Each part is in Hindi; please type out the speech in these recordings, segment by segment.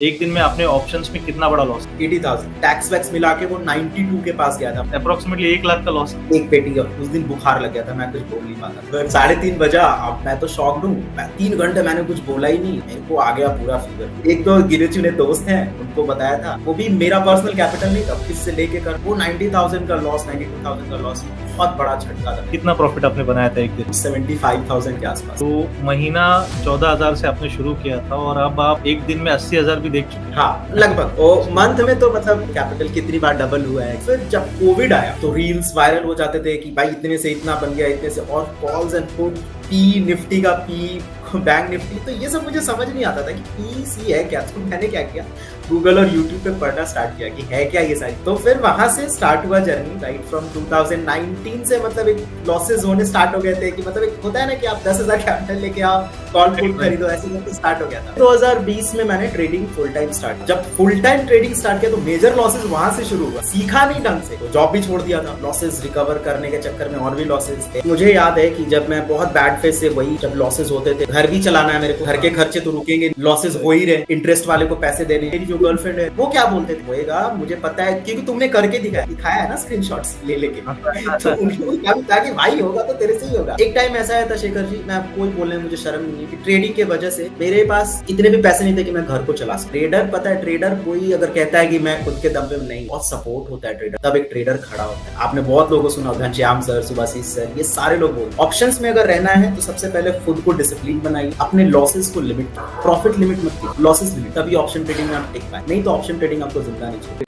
एक दिन में आपने ऑप्शंस में कितना बड़ा लॉस? 80,000 टैक्स वैक्स मिला के वो 92 के पास गया था। अप्रोक्सीमेटली 1 लाख का लॉस। एक पेटी का उस दिन बुखार लग गया था, मैं कुछ बोल नहीं पाता। फिर 3:30 बजा, अब मैं तो शॉक्ड हूँ। 3 घंटे मैंने कुछ बोला ही नहीं, मेरे को आ गया पूरा फीवर। एक दो गिने चुने दोस्त हैं, उनको बताया था, वो भी मेरा पर्सनल कैपिटल नहीं था, किससे लेके कर वो 90,000 का लॉस, 92,000 का लॉस, बहुत बड़ा झटका था। कितना प्रॉफिट आपने बनाया था एक दिन? 75,000 के आसपास। तो महीना 14,000 से आपने शुरू किया था और अब आप एक दिन में 80,000 भी देख चुके हैं। हाँ, लगभग। वो मंथ में तो मतलब कैपिटल कितनी बार डबल हुआ है। फिर जब कोविड आया तो रील्स वायरल हो जाते थे कि भाई इतने से इतना बन गया, इतने से, और calls and put, P Nifty का पी, बैंक निफ्टी, तो ये सब मुझे समझ नहीं आता था कि पी सी है क्या। तो मैंने क्या किया, गूगल और यूट्यूब पे पढ़ना स्टार्ट किया कि है क्या ये सारी। तो फिर वहां से स्टार्ट हुआ जर्नी, राइट फ्रॉम 2019 से। मतलब एक लॉसेस होने स्टार्ट हो गए थे कि मतलब एक होता है ना कि आप 10,000 कैपिटल लेके आप कॉल पुट खरीदो, ऐसे करके स्टार्ट हो गया था। 2020 में मैंने ट्रेडिंग फुल टाइम स्टार्ट। जब फुल टाइम ट्रेडिंग स्टार्ट किया तो मेजर लॉसेस वहां से शुरू हुआ। सीखा नहीं ढंग से तो जॉब भी छोड़ दिया था, लॉसेस रिकवर करने के चक्कर में और भी लॉसेस थे। मुझे याद है कि जब मैं बहुत बैड फेस से, वही जब लॉसेस होते थे, घर भी चलाना है मेरे को, घर के खर्चे तो रुकेंगे, लॉसेस हो ही रहे, इंटरेस्ट वाले को पैसे देने। मेरी जो गर्लफ्रेंड है वो क्या बोलते थे, होएगा, मुझे पता है क्योंकि तुमने करके दिखाया है ना स्क्रीनशॉट्स ले लेके। तो उनको क्या था कि भाई होगा तो तेरे से ही होगा। एक टाइम ऐसा आया था शेखर जी, मैं आपको कोई बोलने में मुझे शर्म नहीं है कि ट्रेडिंग के वजह से मेरे पास इतने भी पैसे नहीं थे कि मैं घर को चला सकूं। ट्रेडर, पता है ट्रेडर कोई अगर कहता है कि मैं खुद के दम पे नहीं, बहुत सपोर्ट होता है ट्रेडर, तब एक ट्रेडर खड़ा होता है। आपने बहुत लोगों को सुना, घनश्याम सर, सुभाषिस सर, ये सारे लोग बोलते ऑप्शंस में अगर रहना है तो सबसे पहले खुद को डिसिप्लिन बनाइए, अपने लॉसेस को लिमिट, प्रॉफिट लिमिट मत कीजिए, लॉसेस लिमिट, तभी ऑप्शन ट्रेडिंग में आप टिक पाए, नहीं तो ऑप्शन ट्रेडिंग आपको जिंदा नहीं छोड़ेगी।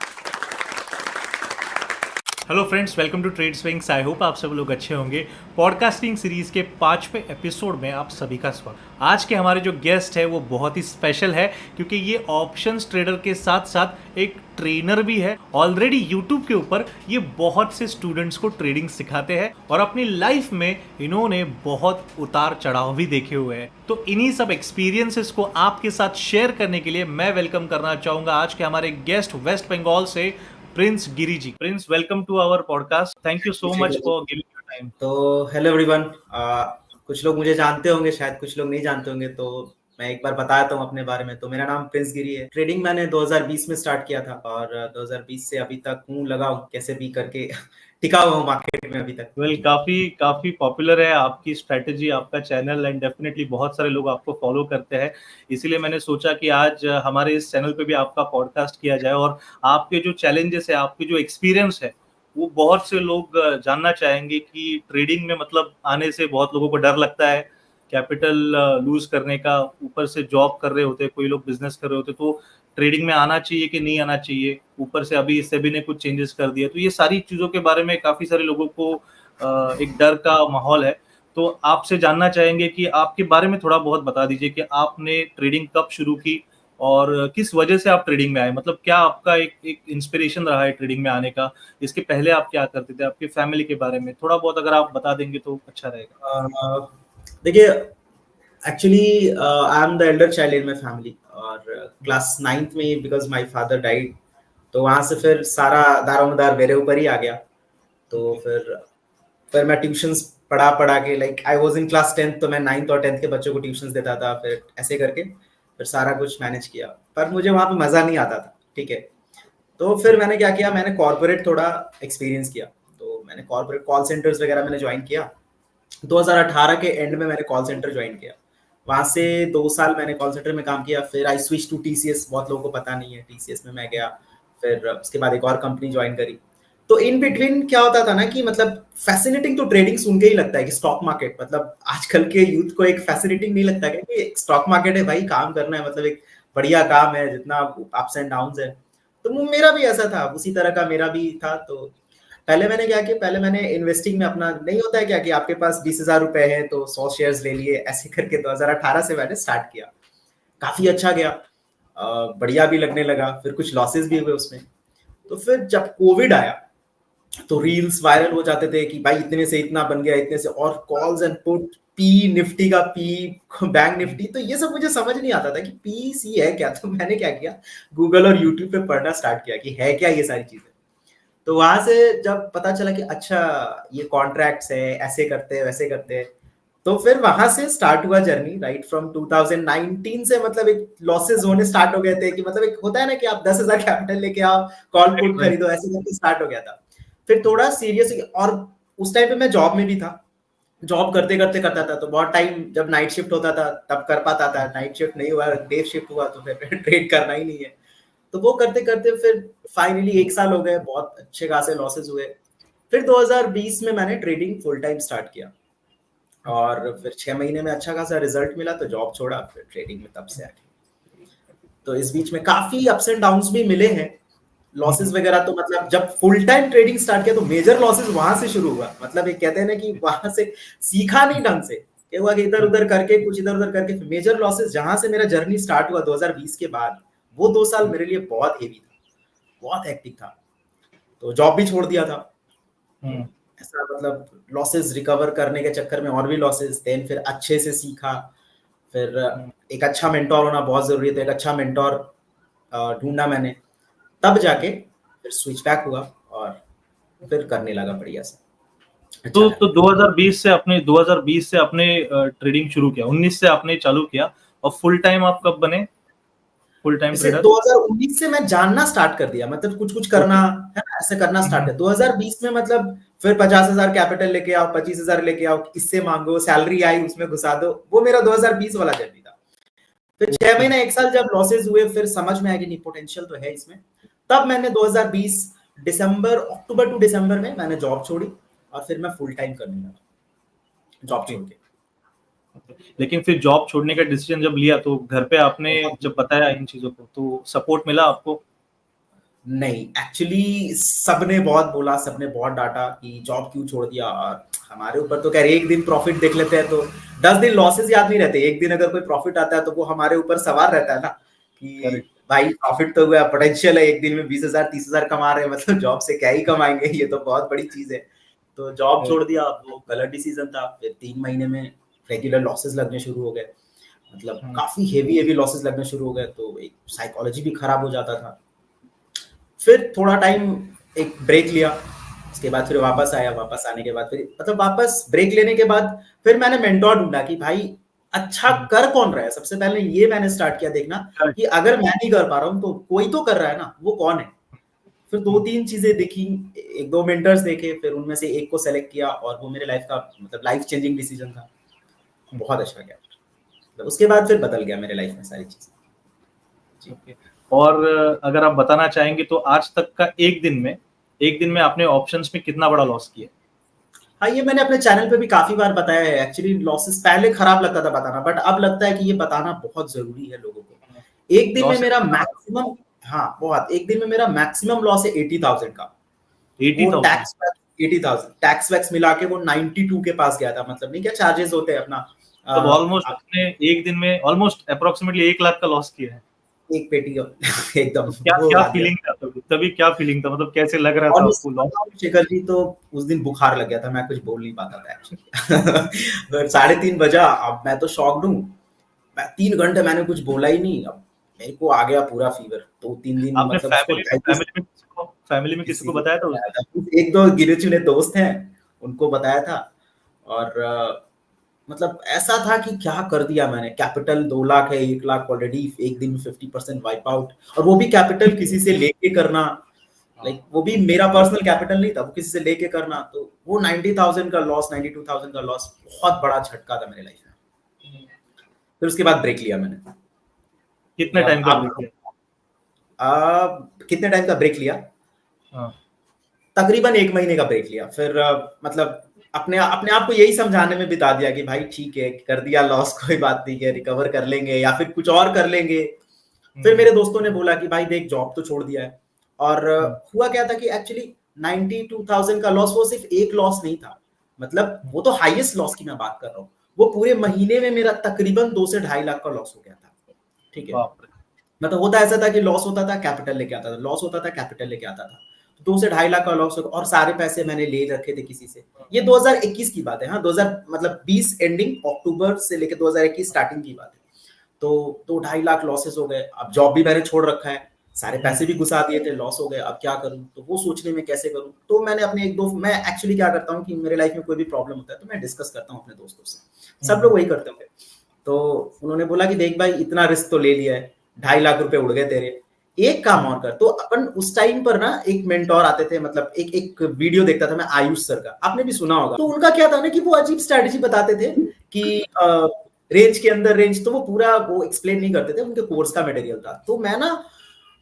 Hello friends, welcome to Trade Swings. I hope आप सब लोग अच्छे होंगे। पॉडकास्टिंग सीरीज के 5वें एपिसोड में आप सभी का स्वागत। आज के हमारे जो गेस्ट है वो बहुत ही स्पेशल है क्योंकि ये ऑप्शंस ट्रेडर के साथ साथ एक ट्रेनर भी है। ऑलरेडी यूट्यूब के ऊपर ये बहुत से स्टूडेंट्स को ट्रेडिंग सिखाते हैं और अपनी लाइफ में इन्होंने बहुत उतार चढ़ाव भी देखे हुए हैं। तो इन्हीं सब एक्सपीरियंसेस को आपके साथ शेयर करने के लिए मैं वेलकम करना चाहूंगा आज के हमारे गेस्ट वेस्ट बंगाल से Prince Giri ji. Prince, welcome to our podcast. Thank you so much for giving your time. तो हेलो एवरीवन, कुछ लोग मुझे जानते होंगे, शायद कुछ लोग नहीं जानते होंगे, तो मैं एक बार बताता हूँ अपने बारे में। तो मेरा नाम प्रिंस गिरी है। ट्रेडिंग मैंने 2020 में स्टार्ट किया था और 2020 से अभी तक हूँ लगा हूँ, कैसे भी करके टिका हुआ हूँ मार्केट में अभी तक। वेल, काफी पॉपुलर है आपकी स्ट्रेटेजी, आपका चैनल, एंड डेफिनेटली बहुत सारे लोग आपको फॉलो करते हैं। इसीलिए मैंने सोचा कि आज हमारे इस चैनल पे भी आपका पॉडकास्ट किया जाए और आपके जो चैलेंजेस है, आपके जो एक्सपीरियंस है, वो बहुत से लोग जानना चाहेंगे कि ट्रेडिंग में मतलब आने से बहुत लोगों को डर लगता है कैपिटल लूज करने का। ऊपर से जॉब कर रहे होते, कोई लोग बिजनेस कर रहे होते, तो ट्रेडिंग में आना चाहिए कि नहीं आना चाहिए। ऊपर से अभी सेबी ने कुछ चेंजेस कर दिया, तो ये सारी चीजों के बारे में काफी सारे लोगों को एक डर का माहौल है। तो आपसे जानना चाहेंगे कि आपके बारे में थोड़ा बहुत बता दीजिए कि आपने ट्रेडिंग कब शुरू की और किस वजह से आप ट्रेडिंग में आए। मतलब क्या आपका एक इंस्पिरेशन रहा है ट्रेडिंग में आने का? इसके पहले आप क्या करते थे? आपके फैमिली के बारे में थोड़ा बहुत अगर आप बता देंगे तो अच्छा रहेगा। देखिए, actually I am the Elder child in my family और क्लास 9th में बिकॉज माय फादर डाइड, तो वहां से फिर सारा दारोमदार मेरे ऊपर ही आ गया। तो फिर मैं ट्यूशंस पढ़ा के, like I was in class 10th, तो मैं 9th और 10th के बच्चों को ट्यूशंस देता था। फिर ऐसे करके फिर सारा कुछ मैनेज किया, पर मुझे वहाँ पे मज़ा नहीं आता था। ठीक है, तो फिर मैंने क्या किया, मैंने कॉर्पोरेट थोड़ा एक्सपीरियंस किया। तो मैंने कॉर्पोरेट कॉल सेंटर्स वगैरह मैंने ज्वाइन किया। 2018 के एंड में मैंने कॉल सेंटर ज्वाइन किया। वहाँ से 2 साल मैंने कॉल सेंटर में काम किया। फिर आई स्विच टू टीसीएस, बहुत लोगों को पता नहीं है, टीसीएस में मैं गया। फिर उसके बाद एक और कंपनी ज्वाइन करी। तो इन बिटवीन क्या होता था ना कि मतलब फैसिनेटिंग तो ट्रेडिंग सुन के ही लगता है कि स्टॉक मार्केट, मतलब आजकल के यूथ को एक फैसिनेटिंग नहीं लगता क्या कि स्टॉक मार्केट है भाई, काम करना है, मतलब एक बढ़िया काम है, जितना अप्स एंड डाउन्स है। तो मेरा भी ऐसा था, उसी तरह का मेरा भी था। तो पहले मैंने क्या किया, पहले मैंने इन्वेस्टिंग में अपना, नहीं होता है क्या कि आपके पास 20,000 रुपए है तो 100 शेयर्स ले लिए, ऐसे करके 2018 से मैंने स्टार्ट किया। काफी अच्छा गया, बढ़िया भी लगने लगा। फिर कुछ लॉसेस भी हुए उसमें। तो फिर जब कोविड आया तो रील्स वायरल हो जाते थे कि भाई इतने से इतना बन गया, इतने से, और calls and put, P Nifty का पी, बैंक निफ्टी, तो ये सब मुझे समझ नहीं आता था कि पी सी है क्या। तो मैंने क्या किया, गूगल और यूट्यूब पे पढ़ना स्टार्ट किया कि है क्या ये सारी चीजें। तो वहां से जब पता चला कि अच्छा ये कॉन्ट्रैक्ट्स है, ऐसे करते हैं वैसे करते हैं, तो फिर वहां से स्टार्ट हुआ जर्नी, राइट फ्रॉम 2019 से, मतलब एक लॉसेस होने स्टार्ट हो गए थे कि मतलब एक होता है ना कि आप 10,000 कैपिटल लेके आओ, कॉल पुट खरीदो, ऐसे करके स्टार्ट हो गया था। फिर थोड़ा सीरियस, और उस टाइम पे मैं जॉब में भी था, जॉब करते करते करता था, तो बहुत टाइम जब नाइट शिफ्ट होता था तब कर पाता था, नाइट शिफ्ट नहीं हुआ, डे शिफ्ट हुआ तो फिर ट्रेड करना ही नहीं है। तो वो करते करते फिर फाइनली 1 साल हो गए, बहुत अच्छे खासे लॉसेस हुए। फिर 2020 में मैंने ट्रेडिंग फुल टाइम स्टार्ट किया, और फिर 6 महीने में अच्छा खासा रिजल्ट मिला, तो जॉब छोड़ा, फिर ट्रेडिंग में तब से आ गया। तो इस बीच में काफी अप्स एंड डाउन्स भी मिले हैं, लॉसेस वगैरह। तो मतलब जब फुल टाइम ट्रेडिंग स्टार्ट किया तो मेजर लॉसेस वहां से शुरू हुआ, मतलब एक कहते हैं ना कि वहां से सीखा नहीं ढंग से, क्या हुआ कि इधर उधर करके, कुछ इधर उधर करके मेजर लॉसेस, जहां से मेरा जर्नी स्टार्ट हुआ 2020 के बाद, वो 2 साल मेरे लिए बहुत हेवी था, बहुत हेक्टिक था। तो जॉब भी छोड़ दिया था, ऐसा मतलब लॉसेस रिकवर करने के चक्कर में और भी लॉसेस, देन फिर अच्छे से सीखा। फिर एक अच्छा मेंटोर होना बहुत जरूरी है, तो एक अच्छा मेंटोर ढूंढा मैंने, तब जाके फिर स्विच बैक हुआ और फिर करने लगा बढ़िया से। अच्छा तो 2020 से आपने ट्रेडिंग शुरू किया, 19 से आपने चालू किया, और फुल टाइम आप कब बने फुल टाइम इसे ट्रेडर? 2019 से मैं जानना स्टार्ट कर दिया, मतलब कुछ कुछ करना है ना, ऐसे करना स्टार्ट किया 2020 में। मतलब फिर 50,000 कैपिटल लेके आओ, 25,000 लेके आओ, इससे मांगो, सैलरी आई उसमें घुसा दो, वो मेरा 2020 वाला जर्नी था। फिर 6 महीने 1 साल जब लॉसेस हुए, फिर समझ में आया कि नहीं, पोटेंशियल तो है इसमें। तब मैंने 2020 दिसंबर, अक्टूबर टू दिसंबर में मैंने जॉब छोड़ी, और फिर मैं फुल टाइम करने लगा जॉब छोड़ के। लेकिन फिर जॉब छोड़ने का डिसीजन जब लिया, तो घर पे आपने जब बताया इन चीजों को, तो सपोर्ट मिला आपको? नहीं, एक्चुअली सबने बहुत बोला, सबने बहुत डांटा कि जॉब क्यों छोड़ दिया। और हमारे ऊपर तो कह रहे, एक दिन प्रॉफिट देख लेते हैं तो 10 दिन लॉसेस याद नहीं रहते, एक दिन अगर कोई प्रॉफिट आता है तो वो हमारे ऊपर सवार रहता है ना कि भाई प्रॉफिट तो हुआ, पोटेंशियल है, एक दिन में 20,000 30,000 कमा रहे हैं, मतलब जॉब से क्या ही कमाएंगे, ये तो बहुत बड़ी चीज है। तो जॉब छोड़ दिया, वो गलत डिसीजन था। फिर 3 महीने में रेगुलर लॉसेस लगने शुरू हो गए, मतलब काफी हेवी हेवी लॉसेस लगने शुरू हो गए, तो एक साइकोलॉजी भी खराब हो जाता था। फिर थोड़ा टाइम एक ब्रेक लिया, उसके बाद फिर वापस आया, वापस आने के बाद फिर मतलब वापस ब्रेक लेने के बाद फिर मैंने मेंटोर ढूंढा कि भाई अच्छा कर कौन रहा है। सबसे पहले ये मैंने स्टार्ट किया देखना कि अगर मैं नहीं कर पा रहा हूँ तो कोई तो कर रहा है ना, वो कौन है। फिर 2-3 चीजें देखी, 1-2 मेंटर्स देखे, फिर उनमें से एक को सेलेक्ट किया, और वो मेरे लाइफ का मतलब लाइफ चेंजिंग डिसीजन था, बहुत अच्छा गया। तो उसके बाद फिर बदल गया मेरे लाइफ में सारी चीजें। और अगर आप बताना चाहेंगे तो आज तक का एक दिन में आपने ऑप्शंस में कितना बड़ा लॉस किया? हाँ, ये मैंने अपने चैनल पे भी काफी बार बताया है। एक्चुअली लॉसेस पहले खराब लगता था बताना, बट अब लगता है कि ये बताना बहुत जरूरी है लोगों को। एक दिन में मेरा मैक्सिमम, हाँ बहुत, एक दिन में मेरा मैक्सिमम लॉस है 80,000 का। 80,000? वो टैक्स 80,000 टैक्स वैक्स मिला के वो 92 के पास गया था। मतलब नहीं क्या चार्जेस होते हैं अपना, तब ऑलमोस्ट आपने एक दिन में ऑलमोस्ट अप्रोक्सीमेटली 1 लाख का लॉस किया है। एक पेटी एकदम क्या वो क्या आ गया। फीलिंग था तभी क्या फीलिंग था, मतलब कैसे लग रहा और था आपको लॉस? शेखर जी, तो उस दिन बुखार लग गया था, मैं कुछ बोल नहीं पाता था एक्चुअली 3:30 बजा, अब मैं तो शॉक्ड हूँ। 3 घंटे मैंने कुछ बोला ही नहीं, अब मेरे को आ गया पूरा फीवर। 2-3 दिन आपने मतलब उसको फैमिली में किसी को बताया था उस दिन? एक दो गिने चुने दोस्त हैं, उनको बताया था। और मतलब ऐसा था कि क्या कर दिया मैंने। कैपिटल 2 लाख है, 1 लाख ऑलरेडी एक दिन में 50% वाइप आउट, और वो भी कैपिटल किसी से लेके करना, लाइक वो भी मेरा पर्सनल कैपिटल नहीं था, वो किसी से लेके करना। तो वो 90,000 का लॉस, 92,000 का लॉस बहुत बड़ा झटका था मेरे लाइफ में। फिर उसके बाद ब्रेक लिया मैंने। कितने टाइम का ब्रेक लिया? कितने टाइम का ब्रेक लिया? तकरीबन 1 महीने का ब्रेक लिया। फिर मतलब अपने अपने आप को यही समझाने में बिता दिया कि भाई ठीक है, कर दिया लॉस, कोई बात नहीं है, रिकवर कर लेंगे या फिर कुछ और कर लेंगे। फिर मेरे दोस्तों ने बोला कि भाई देख, जॉब तो छोड़ दिया है। और हुआ क्या था कि एक्चुअली 92,000 का लॉस वो सिर्फ एक लॉस नहीं था, मतलब वो तो हाईएस्ट लॉस की मैं बात कर रहा हूँ। वो पूरे महीने में मेरा तकरीबन 2 से 2.5 लाख का लॉस हो गया था। ठीक है, मतलब होता ऐसा था कि लॉस होता था, कैपिटल लेके आता था, लॉस होता था, कैपिटल लेके आता था। 2 से 2.5 लाख का लॉस हो, और सारे पैसे मैंने ले रखे थे किसी से। ये 2021 की बात है, हाँ 2000 मतलब 20 एंडिंग, अक्टूबर से लेकर 2021 स्टार्टिंग की बात है। तो 2-2.5 लाख लॉसेस हो गए। अब जॉब भी मैंने छोड़ रखा है, सारे पैसे भी घुसा दिए थे, लॉस हो गए, अब क्या करूं, तो वो सोचने में कैसे करूं। तो मैंने अपने एक दो, मैं एक्चुअली क्या करता हूं कि मेरे लाइफ में कोई भी प्रॉब्लम होता है तो मैं डिस्कस करता हूं अपने दोस्तों से, सब लोग वही करते होंगे। तो उन्होंने बोला कि देख भाई इतना रिस्क तो ले लिया है, 2.5 लाख रुपए उड़ गए तेरे, एक काम और कर। तो अपन उस टाइम पर ना एक मेंटोर आते थे, मतलब एक एक वीडियो देखता था मैं आयुष सर का, आपने भी सुना होगा। तो उनका क्या था ना कि वो अजीब स्ट्रेटेजी बताते थे कि रेंज के अंदर रेंज, तो वो पूरा वो एक्सप्लेन नहीं करते थे, उनके कोर्स का मटेरियल था। तो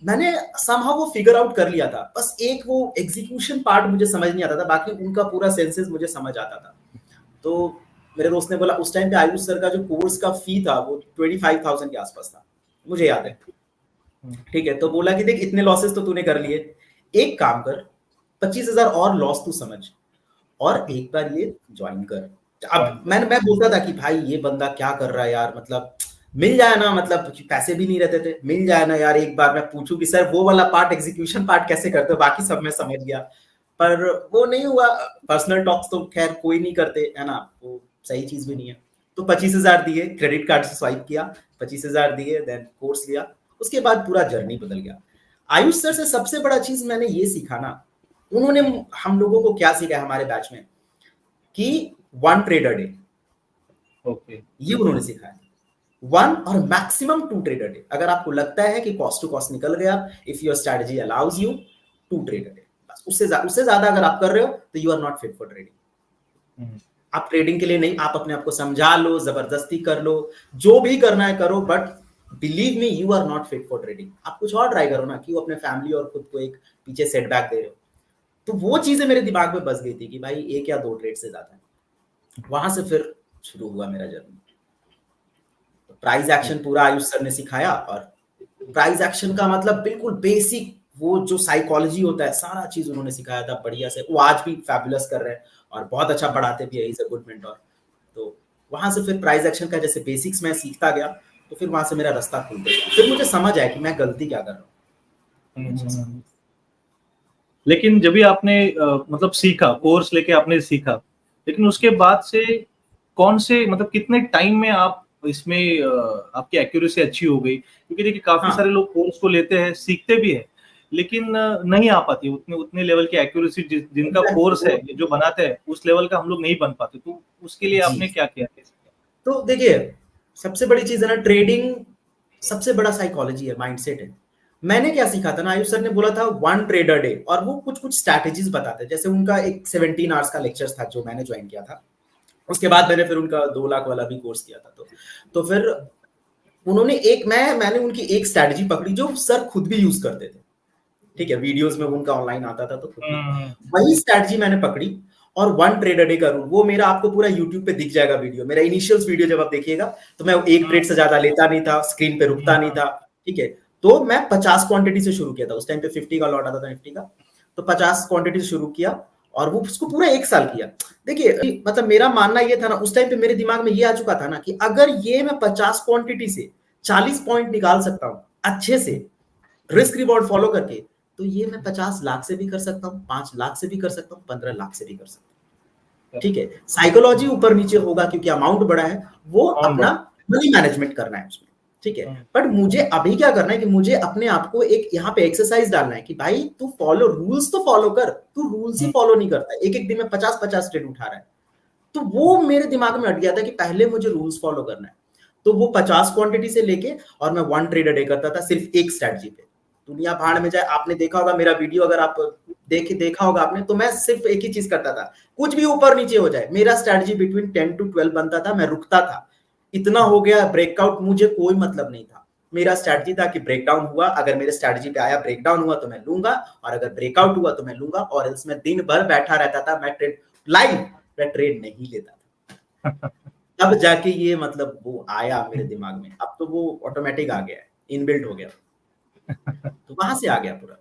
मैंने समहाउ वो फिगर आउट कर लिया था, बस एक वो एग्जीक्यूशन पार्ट मुझे समझ नहीं आता था, बाकी उनका पूरा सेंसेस मुझे समझ आता था। तो मेरे दोस्त ने बोला, उस टाइम पे आयुष सर का जो कोर्स का फी था वो 25,000 के आसपास था, मुझे याद है। ठीक है, तो बोला कि देख इतने लॉसेस तो तूने कर लिए, एक काम कर, 25,000 और लॉस तू समझ और एक बार ये ज्वाइन कर। अब मैं बोलता था कि भाई ये बंदा क्या कर रहा है यार, मतलब मिल जाए ना, मतलब पैसे भी नहीं रहते थे, मिल जाए ना यार, एक बार मैं पूछूं कि सर वो वाला पार्ट, एग्जीक्यूशन पार्ट कैसे करते हो, बाकी सब मैं समझ गया। पर वो नहीं हुआ। पर्सनल टॉक्स तो खैर कोई नहीं करते है ना, वो सही चीज भी नहीं है। तो 25,000 दिए, क्रेडिट कार्ड से स्वाइप किया, 25,000 दिए, देन कोर्स लिया, उसके बाद पूरा जर्नी बदल गया। आयुष सर से सबसे बड़ा चीज मैंने ये सीखा ना, उन्होंने हम लोगों को क्या सिखाया हमारे बैच में कि 1 ट्रेड अ डे, ओके, ये उन्होंने सिखाया। 1 और मैक्सिमम 2 ट्रेड अ डे। अगर आपको लगता है कि कॉस्ट टू कॉस्ट निकल गया, if your strategy allows you, 2 trade a day, बस उससे ज्यादा अगर आप कर रहे हो तो you are not fit for trading. आप ट्रेडिंग के लिए नहीं, आप अपने आप को समझा लो, जबरदस्ती कर लो, जो भी करना है करो, but believe me you are not fit for trading. आप कुछ और ट्राई करो ना, क्यों अपने फैमिली और खुद को एक पीछे सेटबैक दे रहे हो। तो वो चीजें मेरे दिमाग में बस गई थी कि भाई 1 या 2 ट्रेड से ज्यादा है। वहां से फिर शुरू हुआ मेरा जर्नी। प्राइस एक्शन पूरा आयुष सर ने सिखाया, और प्राइस एक्शन का मतलब बिल्कुल बेसिक वो जो साइकोलॉजी होता है, सारा चीज उन्होंने सिखाया था बढ़िया से। वो आज भी फैबुलस कर रहे हैं और बहुत अच्छा पढ़ाते भी है, इज अ गुड मेंटर। तो वहां से फिर प्राइस एक्शन का जैसे बेसिक्स मैं सीखता गया, तो फिर वहां से मेरा रास्ता खुल गया, फिर मुझे समझ आया कि मैं गलती क्या कर रहा हूँ। लेकिन जब भी आपने मतलब सीखा, कोर्स लेके आपने सीखा, लेकिन उसके बाद से कौन से मतलब कितने टाइम में आप इसमें आपकी एक्यूरेसी अच्छी हो गई? क्योंकि देखिए काफी सारे लोग कोर्स को लेते हैं, सीखते भी हैं, लेकिन नहीं आ पाती उतने उतने लेवल की एक्यूरेसी जिनका कोर्स है, जो बनाते हैं उस लेवल का हम लोग नहीं बन पाते। तो उसके लिए जी, आपने क्या किया? तो देखिए सबसे बड़ी चीज है ना, ट्रेडिंग सबसे बड़ा साइकोलॉजी है, माइंडसेट है। मैंने क्या सीखा था ना, आयुष सर ने बोला था 1 ट्रेड अ डे, और वो कुछ कुछ स्ट्रैटेजीज बताते हैं। जैसे उनका एक 17 आवर्स का लेक्चर था जो मैंने ज्वाइन किया था, उसके बाद मैंने फिर उनका 2 लाख वाला भी कोर्स किया था। तो फिर उन्होंने मैंने उनकी एक स्ट्रैटेजी पकड़ी जो सर खुद भी यूज करते थे। ठीक है, वीडियोस में उनका ऑनलाइन आता था, तो खुद भी वही स्ट्रैटेजी मैंने पकड़ी। और 1 ट्रेड अ डे का रूल, वो मेरा आपको पूरा यूट्यूब पे दिख जाएगा वीडियो, मेरा इनिशियल वीडियो जब आप देखिएगा, तो मैं एक ट्रेड से ज्यादा लेता नहीं था, स्क्रीन पे रुकता नहीं था। ठीक है, तो मैं 50 क्वांटिटी से शुरू किया था, उस टाइम पे 50 का लॉट आता था निफ्टी का, तो 50 क्वांटिटी से शुरू किया, और वो उसको पूरा 1 साल किया। देखिए मतलब मेरा मानना ये था ना, उस टाइम पे मेरे दिमाग में ये आ चुका था ना कि अगर ये मैं 50 क्वांटिटी से 40 पॉइंट निकाल सकता हूँ अच्छे से, रिस्क रिवॉर्ड फॉलो करके, तो ये मैं 50 लाख से भी कर सकता हूँ, 5 लाख से भी कर सकता हूँ, 15 लाख से भी कर सकता हूँ। ठीक है, साइकोलॉजी ऊपर नीचे होगा क्योंकि अमाउंट बड़ा है, वो अपना मनी मैनेजमेंट करना है उसमें। ठीक है, बट मुझे अभी क्या करना है कि मुझे अपने आप को एक यहाँ पे एक्सरसाइज डालना है कि भाई तू फॉलो रूल्स, तो फॉलो कर, तू रूल्स ही फॉलो नहीं करता, एक एक दिन में 50-50 ट्रेड उठा रहा है। तो वो मेरे दिमाग में अट गया था कि पहले मुझे रूल्स फॉलो करना है। तो वो 50 क्वांटिटी से लेके और मैं 1 ट्रेड अ डे करता था सिर्फ एक स्ट्रेटजी पे। दुनिया भाड़ में जाए, आपने देखा होगा मेरा वीडियो, अगर आप देखा होगा आपने, तो मैं सिर्फ एक ही चीज करता था, कुछ भी ऊपर नीचे हो जाए, मेरा स्ट्रेटजी बिटवीन 10 to 12 बनता था, मैं रुकता था। इतना हो गया, ब्रेकआउट मुझे कोई मतलब नहीं था। मेरा स्ट्रेटजी था कि ब्रेकडाउन हुआ, अगर मेरे स्ट्रेटजी पे आया ब्रेकडाउन हुआ तो मैं लूंगा, और अगर ब्रेकआउट हुआ तो मैं लूंगा, और इसमें दिन भर बैठा रहता था। मैं ट्रेड नहीं लेता था। तब जाके ये मतलब वो आया मेरे दिमाग में, अब तो वो ऑटोमेटिक आ गया है, इनबिल्ट हो गया, तो वहां से आ गया पूरा।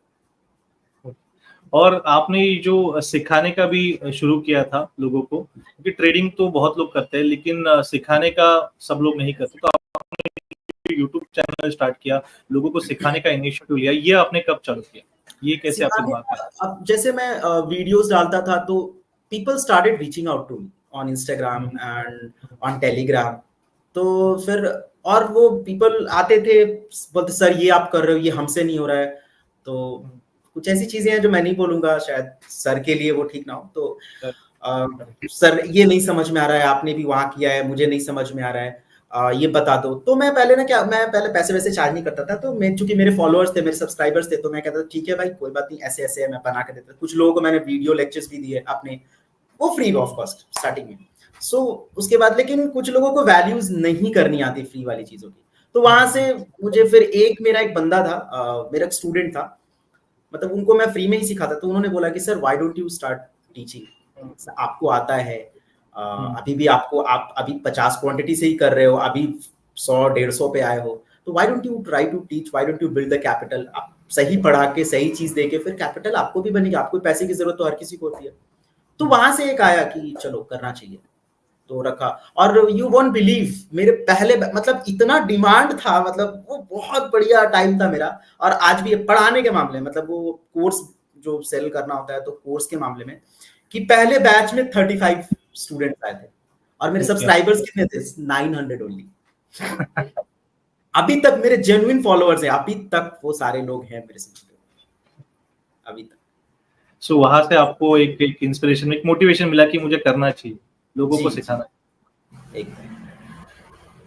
और आपने जो सिखाने का भी शुरू किया था लोगों को, क्योंकि ट्रेडिंग तो बहुत लोग करते हैं, लेकिन सिखाने का सब लोग नहीं करते, तो आपने यूट्यूब चैनल स्टार्ट किया, लोगों को सिखाने का इनिशिएटिव लिया, ये आपने कब चालू किया? ये कैसे आपके सिखाने दिमाग में? अब जैसे मैं वीडियोस डालता था, तो people started reaching out to me on Instagram and on Telegram. तो फिर और वो पीपल आते थे, बोलते सर ये आप कर रहे हो, ये हमसे नहीं हो रहा है। तो कुछ ऐसी चीजें हैं जो मैं नहीं बोलूंगा, शायद सर के लिए वो ठीक ना हो। तो सर ये नहीं समझ में आ रहा है, आपने भी वहां किया है, मुझे नहीं समझ में आ रहा है, ये बता दो। तो मैं पहले ना क्या, मैं पहले पैसे वैसे चार्ज नहीं करता था। तो मैं, चूंकि मेरे फॉलोअर्स थे, मेरे सब्सक्राइबर्स थे, तो मैं कहता था ठीक है भाई कोई बात नहीं, ऐसे ऐसे है, मैं बना के देता। कुछ लोगों को मैंने वीडियो लेक्चर्स भी दिए अपने, वो फ्री ऑफ कॉस्ट स्टार्टिंग में। सो उसके बाद लेकिन कुछ लोगों को वैल्यूज नहीं करनी आती फ्री वाली चीजों की। तो वहां से मुझे फिर मेरा एक बंदा था, मेरा एक स्टूडेंट था, मतलब उनको मैं फ्री में ही सिखाता। तो उन्होंने बोला कि sir why don't you start teaching, आपको आता है, अभी भी आपको, आप अभी 50 क्वांटिटी से ही कर रहे हो, अभी 100-150 पे आए हो, तो why don't you try to teach, why don't you build the capital. आप सही पढ़ा के सही चीज दे के फिर कैपिटल आपको भी बनेगी, आपको पैसे की जरूरत तो हर किसी को होती है। तो वहां से एक आया कि चलो करना चाहिए, तो रखा। और यू वोंट बिलीव, मेरे पहले मतलब इतना डिमांड था, मतलब वो बहुत बढ़िया टाइम था मेरा। और आज भी पढ़ाने के मामले में, मतलब वो कोर्स जो सेल करना होता है, तो कोर्स के मामले में, कि पहले बैच में 35 स्टूडेंट्स आए थे और मेरे सब्सक्राइबर्स कितने थे, 900 ओनली। अभी तक मेरे जेन्युइन फॉलोअर्स हैं, अभी तक वो सारे लोग हैं मेरे साथ अभी तक। सो वहां से आपको एक इंस्पिरेशन, एक मोटिवेशन मिला कि मुझे करना चाहिए, लोगों को सिखाना चाहिए।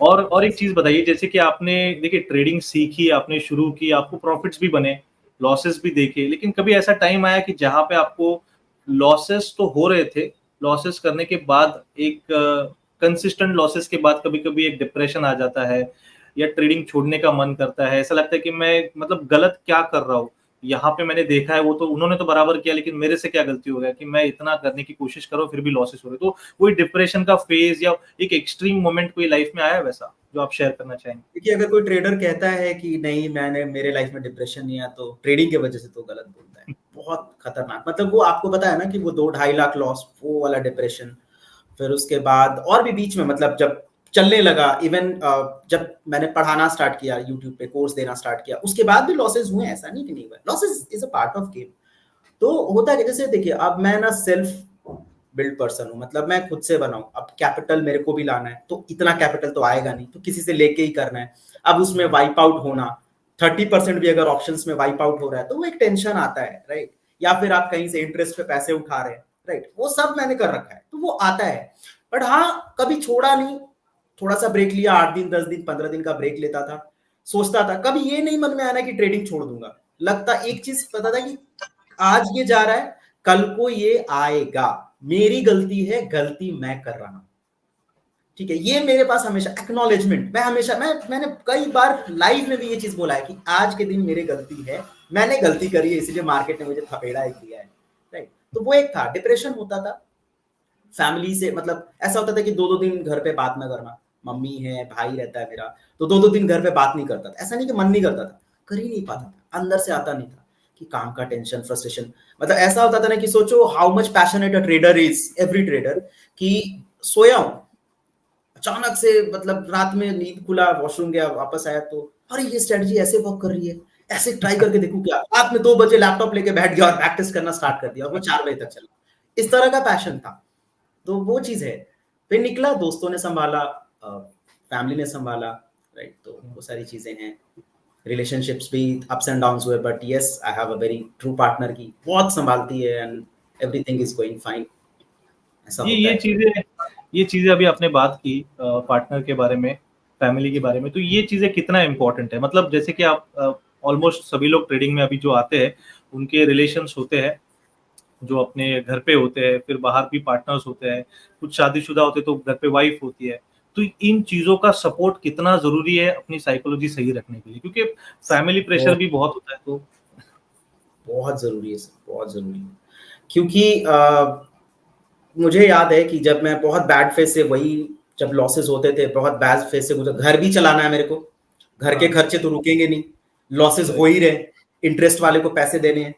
और एक चीज बताइए, जैसे कि आपने देखिए ट्रेडिंग सीखी, आपने शुरू की, आपको प्रॉफिट्स भी बने, लॉसेस भी देखे, लेकिन कभी ऐसा टाइम आया कि जहां पे आपको लॉसेस तो हो रहे थे, लॉसेस करने के बाद एक कंसिस्टेंट लॉसेस के बाद कभी कभी एक डिप्रेशन आ जाता है, या ट्रेडिंग छोड़ने का मन करता है, ऐसा लगता है कि मैं मतलब गलत क्या कर रहा हूँ, यहाँ पे मैंने देखा है वो तो उन्होंने तो बराबर किया, लेकिन मेरे से क्या गलती हो गया कि मैं इतना करने की कोशिश करूँ फिर भी लॉसेस हो रहे। तो कोई डिप्रेशन का फेज या एक एक्सट्रीम मोमेंट कोई लाइफ में आया है वैसा जो आप शेयर करना चाहेंगे? देखिए, अगर कोई ट्रेडर कहता है कि नहीं मैंने, मेरे लाइफ में डिप्रेशन नहीं आया, तो ट्रेडिंग की वजह से तो गलत बोलता है। बहुत खतरनाक, मतलब वो आपको पता है ना कि वो 2-2.5 लाख लॉस, वो वाला डिप्रेशन। फिर उसके बाद और भी बीच में, मतलब जब चलने लगा, इवन जब मैंने पढ़ाना स्टार्ट किया, यूट्यूब पे कोर्स देना स्टार्ट किया, उसके बाद भी लॉसेस हुए, ऐसा नहीं कि नहीं हुआ। Losses is a part of game. तो होता है कि जैसे देखिए, अब मैं ना सेल्फ बिल्ड पर्सन हूँ, मतलब मैं खुद से बनाऊं। अब कैपिटल मेरे को भी लाना है, तो इतना कैपिटल तो आएगा नहीं, तो किसी से लेके ही करना है। अब उसमें वाइप आउट होना, 30% भी अगर ऑप्शंस में वाइप आउट हो रहा है, तो वो एक टेंशन आता है, राइट। या फिर आप कहीं से इंटरेस्ट पे पैसे उठा रहे हैं, राइट, वो सब मैंने कर रखा है, तो वो आता है। बट हाँ, कभी छोड़ा नहीं, थोड़ा सा ब्रेक लिया, 8 दिन 10 दिन 15 दिन का ब्रेक लेता था, सोचता था। कभी ये नहीं मन में आना कि ट्रेडिंग छोड़ दूंगा। लगता एक चीज पता था कि आज ये जा रहा है, कल को ये आएगा, मेरी गलती है, गलती मैं कर रहा हूं, ठीक है। ये मेरे पास हमेशा एक्नॉलेजमेंट, मैं हमेशा, मैंने कई बार लाइव में भी ये चीज बोला है कि आज के दिन मेरी गलती है, मैंने गलती करी है, इसलिए मार्केट ने मुझे थपेड़ा एक दिया है, राइट। तो वो एक था, डिप्रेशन होता था फैमिली से, मतलब ऐसा होता था कि 2-2 दिन घर पे बात ना करना, मम्मी है, भाई रहता है मेरा, तो 2-2 दिन घर पे बात नहीं करता था। ऐसा नहीं कि मन नहीं करता था, कर ही नहीं पाता था, अंदर से आता नहीं था कि काम का टेंशन, फ्रस्ट्रेशन। मतलब ऐसा होता था ना कि सोचो how much passionate a trader is, every trader, कि सोया हूं, अचानक से मतलब रात में नींद खुला, वॉशरूम गया, वापस आया, तो अरे ये स्ट्रेटजी ऐसे वर्क कर रही है, ऐसे ट्राई करके देखूं क्या। रात में 2 बजे लैपटॉप लेके बैठ गया और प्रैक्टिस करना स्टार्ट कर दिया, और वो 4 बजे तक चला। इस तरह का पैशन था। तो वो चीज है। फिर निकला, दोस्तों ने संभाला, फैमिली ने संभाला, राइट। तो वो सारी चीजें हैं। रिलेशनशिप्स भी अप्स एंड डाउन्स हुए, but yes I have a very true partner की बहुत संभालती है, and everything is going fine. ऐसा ये होता ये है। चीजें ये चीजें अभी आपने बात की पार्टनर के बारे में, फैमिली के बारे में, तो ये चीजें कितना इम्पोर्टेंट है? मतलब जैसे कि आप ऑलमोस्ट सभी लोग ट्रेडिंग में अभी जो आते हैं उनके रिलेशंस होते हैं जो अपने घर पे होते हैं, फिर बाहर भी पार्टनर्स होते हैं, कुछ शादीशुदा होते हैं तो घर पे वाइफ होती है। तो इन चीजों का सपोर्ट कितना जरूरी है अपनी साइकोलॉजी सही रखने के लिए, क्योंकि फैमिली प्रेशर भी बहुत होता है। तो बहुत जरूरी है सर, बहुत जरूरी है। क्योंकि मुझे याद है कि जब मैं बहुत बैड फेज से, वही जब लॉसेस होते थे, बहुत बैड फेज से गुजर, घर भी चलाना है मेरे को, घर के खर्चे तो रुकेंगे नहीं, लॉसेस हो ही रहे, इंटरेस्ट वाले को पैसे देने हैं,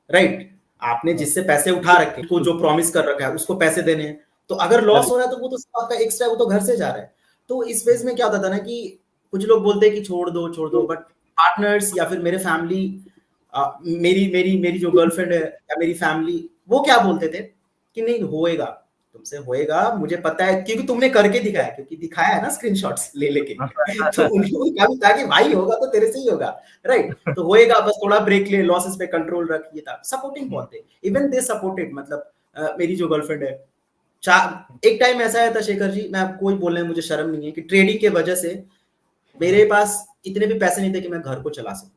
राइट। आपने जिससे पैसे उठा रखे, को जो प्रॉमिस कर रखा है उसको पैसे देने हैं, तो अगर लॉस हो रहा है तो वो तो सब आपका एक्स्ट्रा, वो तो घर से जा रहा है। तो इस फेज में क्या होता था ना कि कुछ लोग बोलते हैं कि छोड़ दो छोड़ दो, बट पार्टनर्स या फिर मेरे फैमिली, मेरी मेरी मेरी जो गर्लफ्रेंड है या मेरी फैमिली, वो क्या बोलते थे कि नहीं होएगा, तुमसे होएगा, मुझे पता है, क्योंकि तुमने करके दिखाया, क्योंकि दिखाया है ना स्क्रीनशॉट्स ले लेके। तो उनको कहा था कि भाई होगा तो तेरे से ही होगा, राइट? तो होएगा, बस थोड़ा ब्रेक ले, लॉसेस पे कंट्रोल रख, ये था। सपोर्टिंग बहुत थे, इवन दे सपोर्टेड, मतलब मेरी जो गर्लफ्रेंड है, एक टाइम ऐसा आया था शेखर जी, मैं आपको ही बोलने में मुझे शर्म नहीं है, कि ट्रेडिंग के वजह से मेरे पास इतने भी पैसे नहीं थे कि मैं घर को चला सकूं।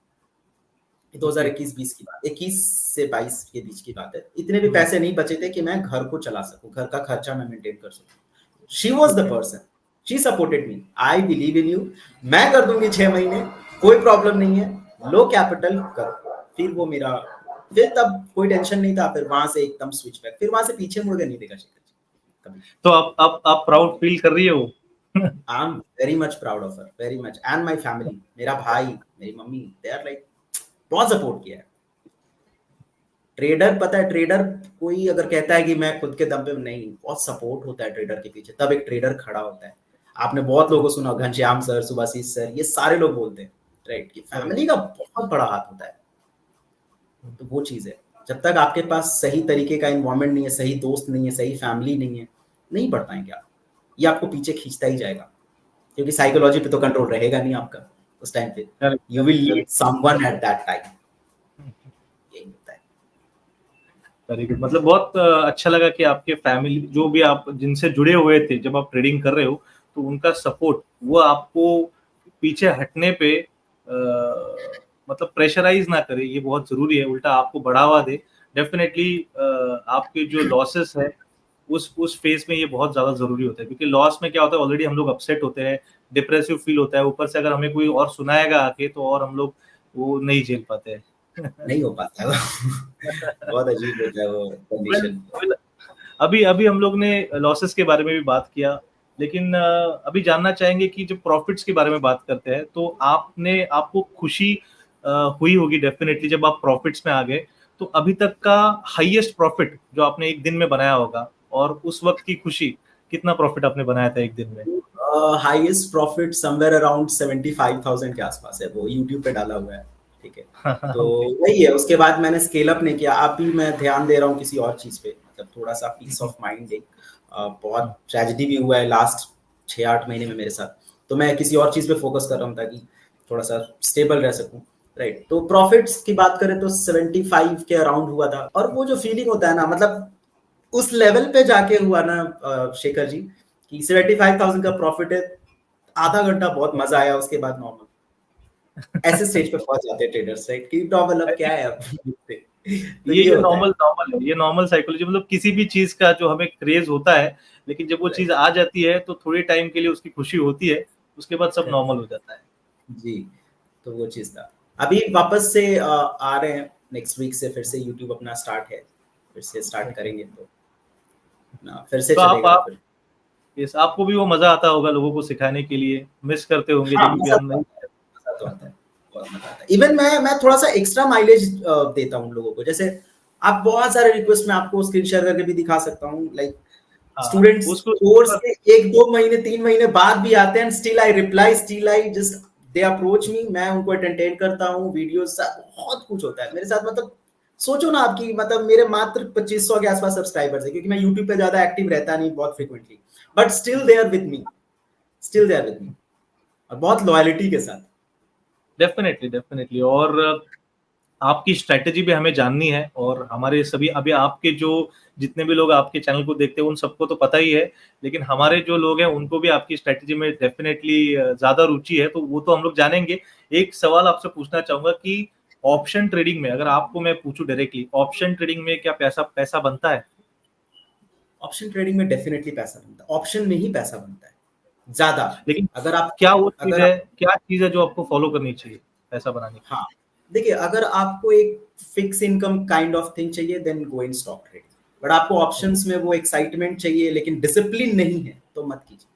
2021-20 की बात, 21 से 22 के बीच की बात है। इतने भी पैसे नहीं बचे थे कि मैं घर को चला सकूं, घर का खर्चा मैं मेंटेन कर सकूं। She was the person, she supported me, I believe in you, मैं कर दूंगी 6 महीने, कोई प्रॉब्लम नहीं है, लो कैपिटल करो। फिर वो मेरा, फिर तब कोई टेंशन नहीं था, फिर वहां से एकदम स्विच बैक, फिर वहां से पीछे मुड़ के नहीं देखा शेखर जी कभी। तो आप प्राउड फील कर रही हो? I am very much proud of her, very much, and my family, मेरा भाई, मेरी मम्मी, दे आर लाइक, बहुत सपोर्ट किया है। ट्रेडर, पता है ट्रेडर कोई अगर कहता है कि मैं खुद के दम पे, नहीं, बहुत सपोर्ट होता है ट्रेडर के पीछे, तब एक ट्रेडर खड़ा होता है। आपने बहुत लोगों को सुना, घनश्याम सर, सुभाषिस सर, ये सारे लोग बोलते हैं, राइट, कि फैमिली का बहुत बड़ा हाथ होता है। तो वो चीज है, जब तक आपके पास सही तरीके का इन्वायरमेंट नहीं है, सही दोस्त नहीं है, सही फैमिली नहीं है, नहीं बढ़ पाएंगे आप, ये आपको पीछे खींचता ही जाएगा, क्योंकि साइकोलॉजी पे तो कंट्रोल रहेगा नहीं आपका उस टाइम पे, you will need someone at that time. यही होता है। Very good. मतलब बहुत अच्छा लगा कि आपके फैमिली, जो भी आप जिनसे जुड़े हुए थे जब आप ट्रेडिंग कर रहे हो, तो उनका सपोर्ट वो आपको पीछे हटने पे मतलब प्रेशराइज ना करे, ये बहुत जरूरी है, उल्टा आपको बढ़ावा दे। डेफिनेटली आपके जो लॉसेस है उस फेज में ये बहुत ज्यादा जरूरी होता है, क्योंकि लॉस में क्या होता है, ऑलरेडी हम लोग अपसेट होते हैं, डिप्रेसिव फील होता है, ऊपर से अगर हमें कोई और सुनाएगा आके तो और हम लोग वो नहीं झेल पाते हैं। नहीं हो पाता है बहुत अजीब होता है वो कंडीशन। अभी अभी हम लोग ने लॉसेस के बारे में भी बात किया, लेकिन अभी जानना चाहेंगे कि जब प्रॉफिट्स के बारे में बात करते हैं तो आपको खुशी हुई होगी डेफिनेटली जब आप प्रॉफिट्स में आ गए। तो अभी तक का हाईएस्ट प्रॉफिट जो आपने एक दिन में बनाया होगा, और उस वक्त की खुशी, कितना प्रॉफिट आपने बनाया था एक दिन में? हाईएस्ट प्रॉफिट समवेयर अराउंड 75,000 के आसपास है, वो यूट्यूब पे डाला हुआ है, ठीक है। तो वही है, उसके बाद मैंने स्केल अप नहीं किया, अभी मैं ध्यान दे रहा हूँ किसी और चीज पे, मतलब थोड़ा सा पीस ऑफ माइंड। एक बहुत ट्रेजेडी भी हुआ है लास्ट 6-8 महीने में मेरे साथ, तो मैं किसी और चीज पे फोकस कर रहा हूँ ताकि थोड़ा सा स्टेबल रह सकूं, राइट। तो प्रॉफिट्स की बात करें तो 75 के अराउंड हुआ था, और वो जो फीलिंग होता है ना, मतलब उस लेवल पे जाके हुआ ना शेखर जी, कि 75,000 का प्रॉफिट है, आधा घंटा बहुत मजा आया, उसके बाद नॉर्मल ऐसे स्टेज पे पहुंच जाते हैं ट्रेडर्स, राइट, कि नॉर्मल अब क्या है अब तो ये ये होता है। नॉर्मल है, ये नॉर्मल साइकोलॉजी, मतलब किसी भी चीज का जो हमें क्रेज होता है, लेकिन जब वो चीज आ जाती है तो थोड़ी टाइम के लिए उसकी खुशी होती है, उसके बाद सब नॉर्मल हो जाता है। जी, तो वो चीज था। अभी वापस से आ रहे हैं, नेक्स्ट वीक से फिर से यूट्यूब अपना स्टार्ट है, फिर से स्टार्ट करेंगे, तो ना फिर से तो चलेगा आप फिर। आपको भी वो मजा आता होगा लोगों को सिखाने के लिए, मिस करते होंगे हाँ, जब भी मजा हम तो नहीं। मजा तो आता है, बहुत मजा आता है। इवन मैं थोड़ा सा एक्स्ट्रा माइलेज देता हूँ लोगों को, जैसे आप बहुत सारे रिक्वेस्ट में आपको स्क्रीन शेयर करके भी दिखा सकता हूँ, लाइक हाँ, स्टूडेंट्स उसको कोर्स के 1-2 महीने 3 महीने बाद भी आते हैं, still I reply, still I just they approach me, मैं उनको एंटरटेन करता हूँ, वीडियोस, बहुत कुछ होता है मेरे साथ। मतलब सोचो ना आपकी, मतलब मेरे मात्र 2500 के आसपास सब्सक्राइबर्स है, क्योंकि मैं यूट्यूब पे ज्यादा एक्टिव रहता नहीं बहुत frequently, but still they are with me, still they are with me, और बहुत लॉयलिटी के साथ। डेफिनेटली। और आपकी स्ट्रेटेजी भी हमें जाननी है, और हमारे सभी अभी आपके जो जितने भी लोग आपके चैनल को देखते हैं उन सबको तो पता ही है, लेकिन हमारे जो लोग हैं उनको भी आपकी स्ट्रेटेजी में डेफिनेटली ज्यादा रुचि है, तो वो तो हम लोग जानेंगे। एक सवाल आपसे पूछना चाहूंगा कि ऑप्शन ट्रेडिंग में, अगर आपको मैं पूछूं डायरेक्टली, ऑप्शन ट्रेडिंग में क्या पैसा बनता है? ऑप्शन ट्रेडिंग में डेफिनेटली पैसा बनता है, ऑप्शन में ही पैसा बनता है ज्यादा। लेकिन अगर आप क्या चीज है जो आपको फॉलो करनी चाहिए पैसा बनाने के लिए? हाँ, देखिए, अगर आपको एक fix income kind of thing चाहिए, then go in stock trading. But आपको ऑप्शंस में वो एक्साइटमेंट चाहिए लेकिन डिसिप्लिन नहीं है, तो मत कीजिए।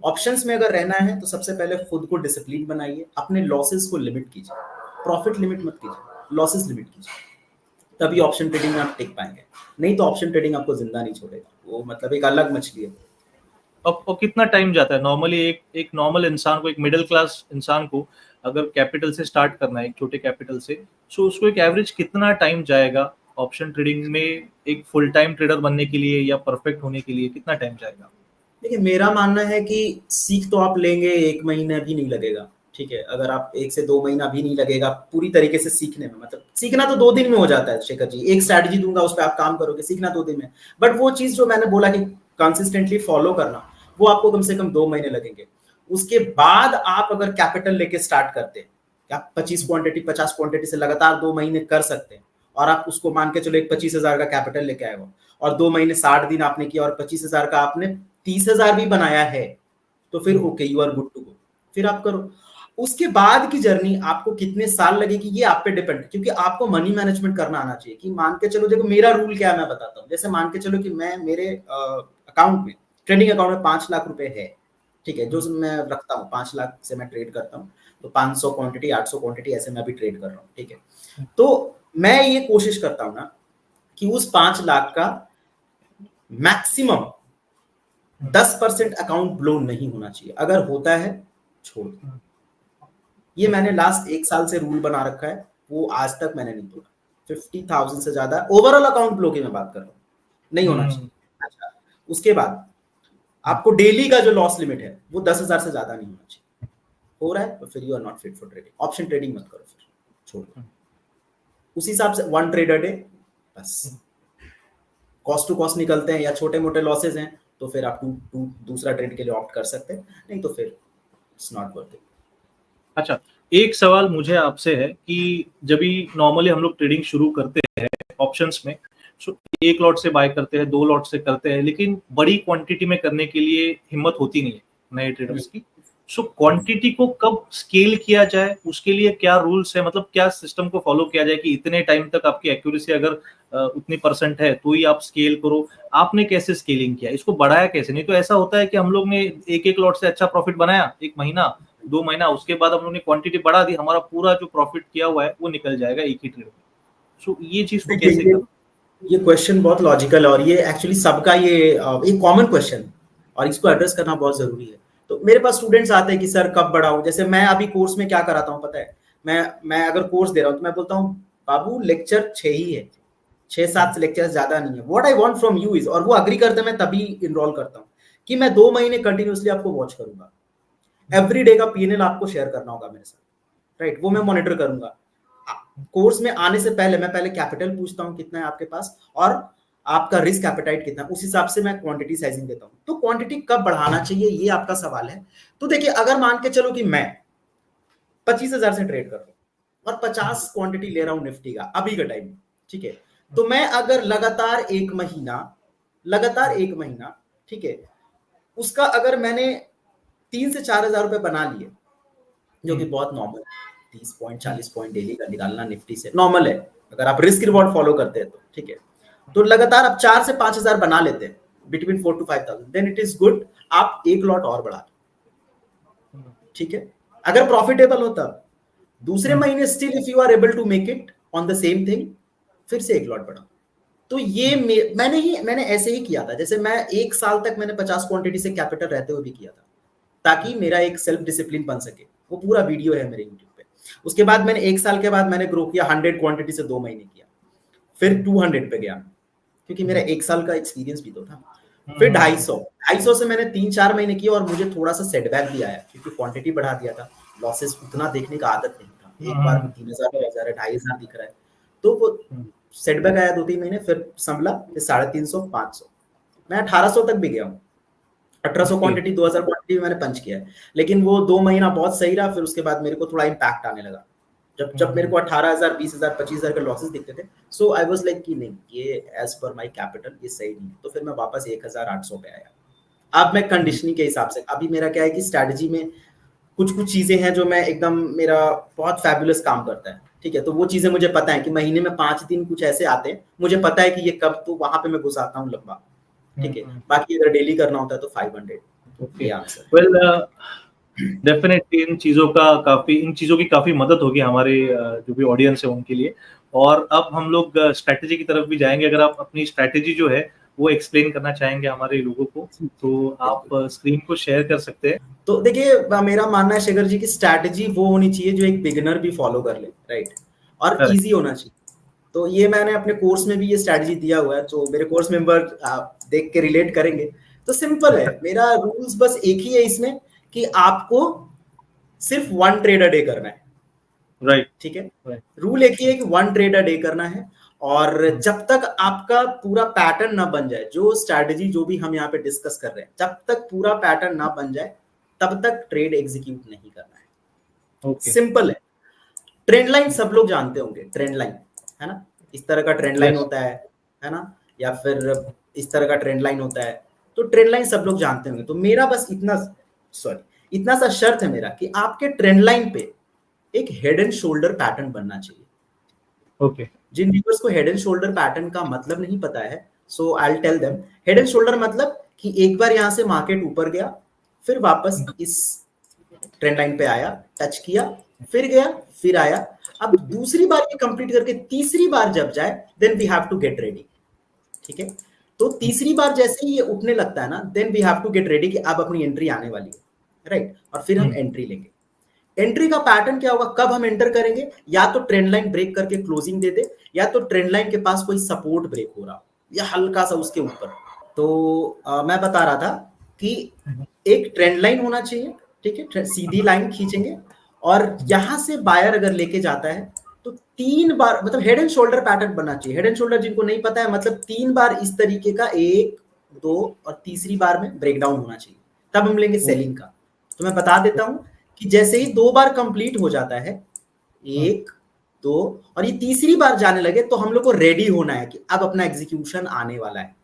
ऑप्शंस में अगर रहना है तो सबसे पहले खुद को डिसिप्लिन बनाइए, अपने लॉसेस को लिमिट कीजिए, प्रॉफिट लिमिट मत कीजिए, लॉसेस लिमिट कीजिए, तभी ऑप्शन ट्रेडिंग में आप टिक पाएंगे। नहीं तो ऑप्शन ट्रेडिंग आपको जिंदा नहीं छोड़ेगा, वो मतलब एक अलग मछली है। और कितना टाइम जाता है नॉर्मली एक नॉर्मल इंसान को, एक मिडिल क्लास इंसान को, अगर कैपिटल से स्टार्ट करना है, एक छोटे कैपिटल से, सो उसको एक एवरेज कितना टाइम जाएगा ऑप्शन ट्रेडिंग में एक फुल टाइम ट्रेडर बनने के लिए या परफेक्ट होने के लिए कितना टाइम जाएगा? देखिए, मेरा मानना है कि सीख तो आप लेंगे, 1 महीना भी नहीं लगेगा, ठीक है? अगर आप 1 से 2 महीना भी नहीं लगेगा पूरी तरीके से सीखने में, मतलब सीखना तो 2 दिन में हो जाता है शेखर जी। एक स्ट्रैटेजी दूँगा, उस पे आप काम करोगे, सीखना 2 दिन में। बट वो चीज़ जो मैंने बोला कि कंसिस्टेंटली फॉलो करना, वो आपको कम से कम 2 महीने लगेंगे। उसके बाद आप अगर कैपिटल लेके स्टार्ट करते हैं, आप 25 क्वांटिटी 50 क्वांटिटी से लगातार 2 महीने कर सकते हैं, और आप उसको मान के चलो एक 25,000 का कैपिटल लेके आए हो, और 2 महीने 60 दिन आपने किया और 25,000 का आपने 30,000 भी बनाया है, तो फिर okay, you are good to go, फिर आप करो। उसके बाद की जर्नी आपको कितने साल लगेगी ये आप पे डिपेंड है, क्योंकि आपको मनी मैनेजमेंट करना आना चाहिए। कि मान के चलो, देखो मेरा रूल क्या है मैं बताता हूँ। जैसे मान के चलो कि मैं मेरे अकाउंट में, ट्रेडिंग अकाउंट में 5 लाख रुपए है, ठीक है, जो मैं रखता हूँ, 5 लाख से मैं ट्रेड करता हूँ, तो 500 क्वांटिटी 800 क्वांटिटी ऐसे मैं भी ट्रेड कर रहा हूँ, ठीक है। तो मैं ये कोशिश करता हूँ ना कि उस 5 लाख का मैक्सिमम 10% अकाउंट ब्लो नहीं होना चाहिए। अगर होता है छोड़ दो। ये मैंने लास्ट 1 साल से रूल बना रखा है, वो आज तक मैंने नहीं तोड़ा। 50,000 से ज्यादा ओवरऑल अकाउंट ब्लो की मैं बात कर रहा हूँ, नहीं होना चाहिए। अच्छा, उसके बाद आपको डेली का जो लॉस लिमिट है वो 10,000 से ज्यादा नहीं होना चाहिए। हो रहा है तो फिर you are not fit for trading. Option trading मत करो, फिर छोड़ दो। उस हिसाब से 1 ट्रेड अ डे बस। कॉस्ट टू कॉस्ट निकलते हैं या छोटे मोटे लॉसेज हैं तो फिर आप दूसरा ट्रेड के लिए ऑप्ट कर सकते हैं, नहीं तो फिर इट्स नॉट वर्थ इट। अच्छा, एक सवाल मुझे आपसे है कि जब भी नॉर्मली हम लोग ट्रेडिंग शुरू करते हैं ऑप्शंस में, तो 1 लॉट से बाय करते हैं, 2 लॉट से करते हैं, लेकिन बड़ी क्वांटिटी में करने के लिए हिम्मत होती नहीं है नए ट्रेडर्स की। सो क्वांटिटी को कब स्केल किया जाए, उसके लिए क्या रूल्स है, मतलब क्या सिस्टम को फॉलो किया जाए कि इतने टाइम तक आपकी एक्यूरेसी अगर उतनी परसेंट है तो ही आप स्केल करो? आपने कैसे स्केलिंग किया, इसको बढ़ाया कैसे? नहीं तो ऐसा होता है कि हम लोग ने एक लॉट से अच्छा प्रॉफिट बनाया 1 महीना 2 महीना, उसके बाद हम लोग ने क्वांटिटी बढ़ा दी, हमारा पूरा जो प्रॉफिट किया हुआ है वो निकल जाएगा एक ही ट्रेड में। सो ये चीज को कैसे देखिए, करो? ये क्वेश्चन बहुत लॉजिकल है और ये एक्चुअली सबका ये एक कॉमन क्वेश्चन, और इसको एड्रेस करना बहुत जरूरी है। तो मेरे पास स्टूडेंट्स आते हैं कि सर कब बढ़ाऊं। जैसे मैं अभी कोर्स में क्या कराता हूँ पता है, मैं अगर कोर्स दे रहा हूँ तो मैं बोलता हूँ बाबू लेक्चर 6 ही है, 6-7 लेक्चर ज्यादा नहीं है। What I want from you is, और वो अग्री करते मैं तभी इनरोल करता हूँ कि मैं 2 महीने कंटिन्यूसली आपको वॉच करूंगा। एवरी डे का पीएनएल आपको शेयर करना होगा मेरे साथ, राइट? वो मैं मॉनिटर करूंगा। कोर्स में आने से पहले मैं पहले कैपिटल पूछता हूँ कितना है आपके पास और आपका रिस्क एपेटाइट कितना, उस हिसाब से मैं क्वांटिटी साइजिंग देता हूँ। तो क्वांटिटी कब बढ़ाना चाहिए ये आपका सवाल है। तो देखिए, अगर मान के चलो कि मैं 25,000 से ट्रेड कर रहा हूँ और 50 क्वांटिटी ले रहा हूँ निफ्टी का अभी का टाइम, ठीक है, तो मैं अगर लगातार एक महीना, ठीक है, उसका अगर मैंने 3 से 4,000 रुपए बना लिए, जो कि बहुत नॉर्मल है, 30 पॉइंट 40 पॉइंट डेली का निकालना निफ्टी से नॉर्मल है अगर आप रिस्क रिवॉर्ड फॉलो करते हैं तो, ठीक है। तो लगातार आप 4 से 5,000 बना लेते हैं between 4 to 5,000, then it is good. आप 1 लॉट और बढ़ा दो, ठीक है, अगर प्रॉफिटेबल हो तब। दूसरे महीने still if you are able to make it on the same thing, फिर से 1 लॉट बढ़ाओ। तो ये मैंने ऐसे ही किया था। जैसे मैं 1 साल तक मैंने 50 क्वांटिटी से कैपिटल रहते हुए भी किया था, ताकि मेरा एक सेल्फ डिसिप्लिन बन सके। वो पूरा वीडियो है मेरे यूट्यूब पे। उसके बाद मैंने 1 साल के बाद मैंने ग्रो किया, 100 क्वांटिटी से 2 महीने किया, फिर 200 पे गया, क्योंकि मेरा 1 साल का एक्सपीरियंस भी तो था। फिर 250 से मैंने 3-4 महीने किया और मुझे थोड़ा सा सेटबैक भी आया, क्योंकि क्वांटिटी बढ़ा दिया था, लॉसेस उतना देखने का आदत नहीं था। एक बार में 3,000 है, 2,500 दिख रहा है, तो वो सेटबैक आया 2-3 महीने, फिर संभला, फिर 350, 500, मैं 1,800 तक भी गया हूँ। 1,800 क्वांटिटी, 2,000 क्वांटिटी मैंने पंच किया है। लेकिन वो 2 महीना बहुत सही रहा, फिर उसके बाद मेरे को थोड़ा इम्पैक्ट आने लगा। जब मेरे को 18,000, 20,000, 25,000 के लॉसेस दिखते थे, सो आई वाज लाइक कि नहीं, ये एज पर माय कैपिटल ये सही नहीं है। तो फिर मैं वापस 1,800 पे आया। अब मैं कंडीशनिंग के हिसाब से, अभी मेरा क्या है कि स्ट्रैटेजी में कुछ चीजें हैं जो मैं एकदम, मेरा बहुत फैबुलस काम करता है, ठीक है। तो वो चीजें मुझे पता है कि महीने में 5 दिन कुछ ऐसे आते हैं, मुझे पता है कि ये कब, तो वहां पे मैं घुसाता हूँ लंबा, ठीक है। बाकी अगर डेली करना होता है तो 500। ओके, वेल डेफिनेटली इन चीजों की काफी मदद होगी हमारे जो भी ऑडियंस है उनके लिए। और अब हम लोग स्ट्रैटेजी की तरफ भी जाएंगे। अगर आप अपनी स्ट्रैटेजी जो है वो एक्सप्लेन करना चाहेंगे हमारे लोगों को, तो आप स्क्रीन को शेयर कर सकते हैं। तो देखिए, मेरा मानना है शेखर जी की स्ट्रैटेजी वो होनी चाहिए जो एक बिगिनर भी फॉलो कर ले, राइट, और इजी होना चाहिए। तो ये मैंने अपने कोर्स में भी ये स्ट्रैटेजी दिया हुआ है, तो मेरे कोर्स मेंबर देख के रिलेट करेंगे। तो सिंपल है, मेरा रूल्स बस एक ही है इसमें कि आपको सिर्फ 1 ट्रेड अ डे करना है। राइट, ठीक है, राइट, रूल एक ही है कि 1 ट्रेड अ डे करना है। और जब तक आपका पूरा पैटर्न ना बन जाए, जो स्ट्रैटेजी जो भी हम यहाँ पे डिस्कस कर रहे हैं, जब तक पूरा पैटर्न ना बन जाए तब तक ट्रेड एग्जीक्यूट नहीं करना है। ओके, सिंपल है। ट्रेंड लाइन सब लोग जानते होंगे, ट्रेंड लाइन है ना, इस तरह का ट्रेंड लाइन यस, होता है ना, या फिर इस तरह का ट्रेंड लाइन होता है। तो ट्रेंड लाइन सब लोग जानते होंगे। तो मेरा बस इतना सा शर्त है मेरा कि आपके ट्रेंड लाइन पे एक हेड एंड शोल्डर पैटर्न बनना चाहिए। ओके, जिन व्यूअर्स को हेड एंड शोल्डर पैटर्न का मतलब नहीं पता है, so I will tell them, head and shoulder मतलब कि एक बार यहां से मार्केट ऊपर गया, फिर वापस इस ट्रेंड लाइन पे आया, टच किया, फिर गया, फिर आया। अब दूसरी बार ये कंप्लीट करके तीसरी बार जब जाए, then we have to get ready. ठीक है, तो तीसरी बार जैसे ही ये उठने लगता है ना, then we have to get ready कि अब अपनी एंट्री आने वाली है, राइट। और फिर हम एंट्री लेंगे। एंट्री का पैटर्न क्या होगा, कब हम एंटर करेंगे, या तो ट्रेंड लाइन ब्रेक करके क्लोजिंग दे दे, या तो ट्रेंड लाइन के पास कोई सपोर्ट ब्रेक हो रहा हो या हल्का सा उसके ऊपर। तो मैं बता रहा था कि एक ट्रेंड लाइन होना चाहिए, ठीक है, सीधी लाइन खींचेंगे, और यहां से बायर अगर लेके जाता है तो 3 बार, मतलब हेड एंड शोल्डर पैटर्न बनना चाहिए। हेड एंड शोल्डर जिनको नहीं पता है, मतलब 3 बार इस तरीके का, 1 2 और तीसरी बार में ब्रेकडाउन होना चाहिए, तब हम लेंगे सेलिंग का। तो मैं बता देता हूं कि जैसे ही 2 बार कंप्लीट हो जाता है, 1 2 और ये तीसरी बार जाने लगे, तो हम लोग को रेडी होना है कि अब अपना एग्जीक्यूशन आने वाला है,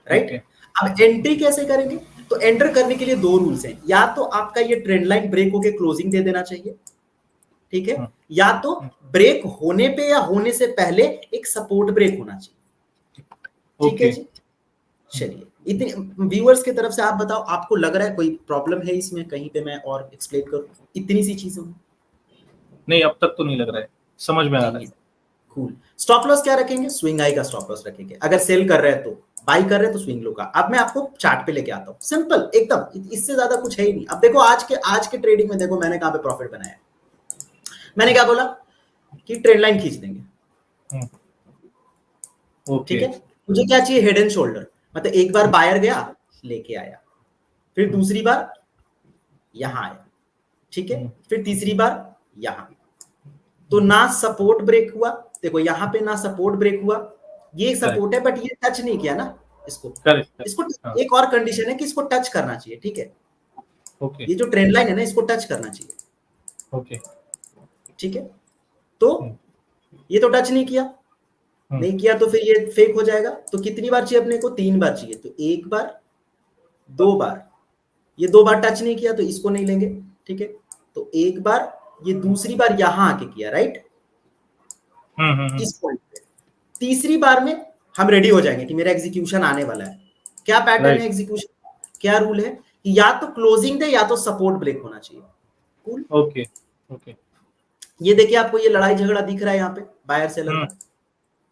राइट। अब एंट्री कैसे करेंगे, तो एंटर करने के लिए 2 रूल्स हैं, या तो आपका ये ट्रेंड लाइन ब्रेक होके क्लोजिंग दे देना चाहिए, ठीक है, या तो ब्रेक होने पे या होने से पहले एक सपोर्ट ब्रेक होना चाहिए। ठीक है जी, चलिए, इतनी व्यूअर्स की तरफ से आप बताओ, आपको लग रहा है कोई प्रॉब्लम है इसमें, कहीं पे मैं और एक्सप्लेन करूं इतनी सी चीजों में? नहीं, अब तक तो नहीं लग रहा है, समझ में आ रहा है। कूल। स्टॉप लॉस क्या रखेंगे, स्विंग हाई का स्टॉप लॉस रखेंगे। अगर सेल कर रहे हैं तो, बाई कर रहे हैं तो स्विंग लो का। अब मैं आपको चार्ट पे लेके आता हूं, सिंपल एकदम, इससे ज्यादा कुछ है ही नहीं। अब देखो आज के ट्रेडिंग में देखो मैंने कहां पे प्रॉफिट बनाया। मैंने क्या बोला कि ट्रेंड लाइन खींच देंगे, ठीक है। मुझे क्या चाहिए, हेड एंड शोल्डर, मतलब एक बार बायर गया लेके आया, फिर दूसरी बार यहां आया, ठीक है, फिर तीसरी बार यहां। तो ना सपोर्ट ब्रेक हुआ, देखो यहां पे ना सपोर्ट ब्रेक हुआ, ये सपोर्ट है बट ये टच नहीं किया ना इसको। इसको एक और कंडीशन है कि इसको टच करना चाहिए, ठीक है। ये जो ट्रेंड लाइन है ना, इसको टच करना चाहिए, ठीक है। तो ये तो टच नहीं किया, नहीं किया तो फिर ये फेक हो जाएगा। तो कितनी बार चाहिए अपने को, 3 बार चाहिए। तो 1 बार 2 बार, ये 2 बार टच नहीं किया तो इसको नहीं लेंगे, ठीक है। तो 1 बार, ये दूसरी बार यहां आके किया, राइट, इस पॉइंट पे। तीसरी बार में हम रेडी हो जाएंगे कि मेरा एग्जीक्यूशन आने वाला है। क्या पैटर्न है एग्जीक्यूशन, क्या रूल है कि या तो क्लोजिंग दे या तो सपोर्ट ब्रेक होना चाहिए। Cool, okay, okay. ये देखिए आपको ये लड़ाई झगड़ा दिख रहा है यहाँ पे बायर सेलर का,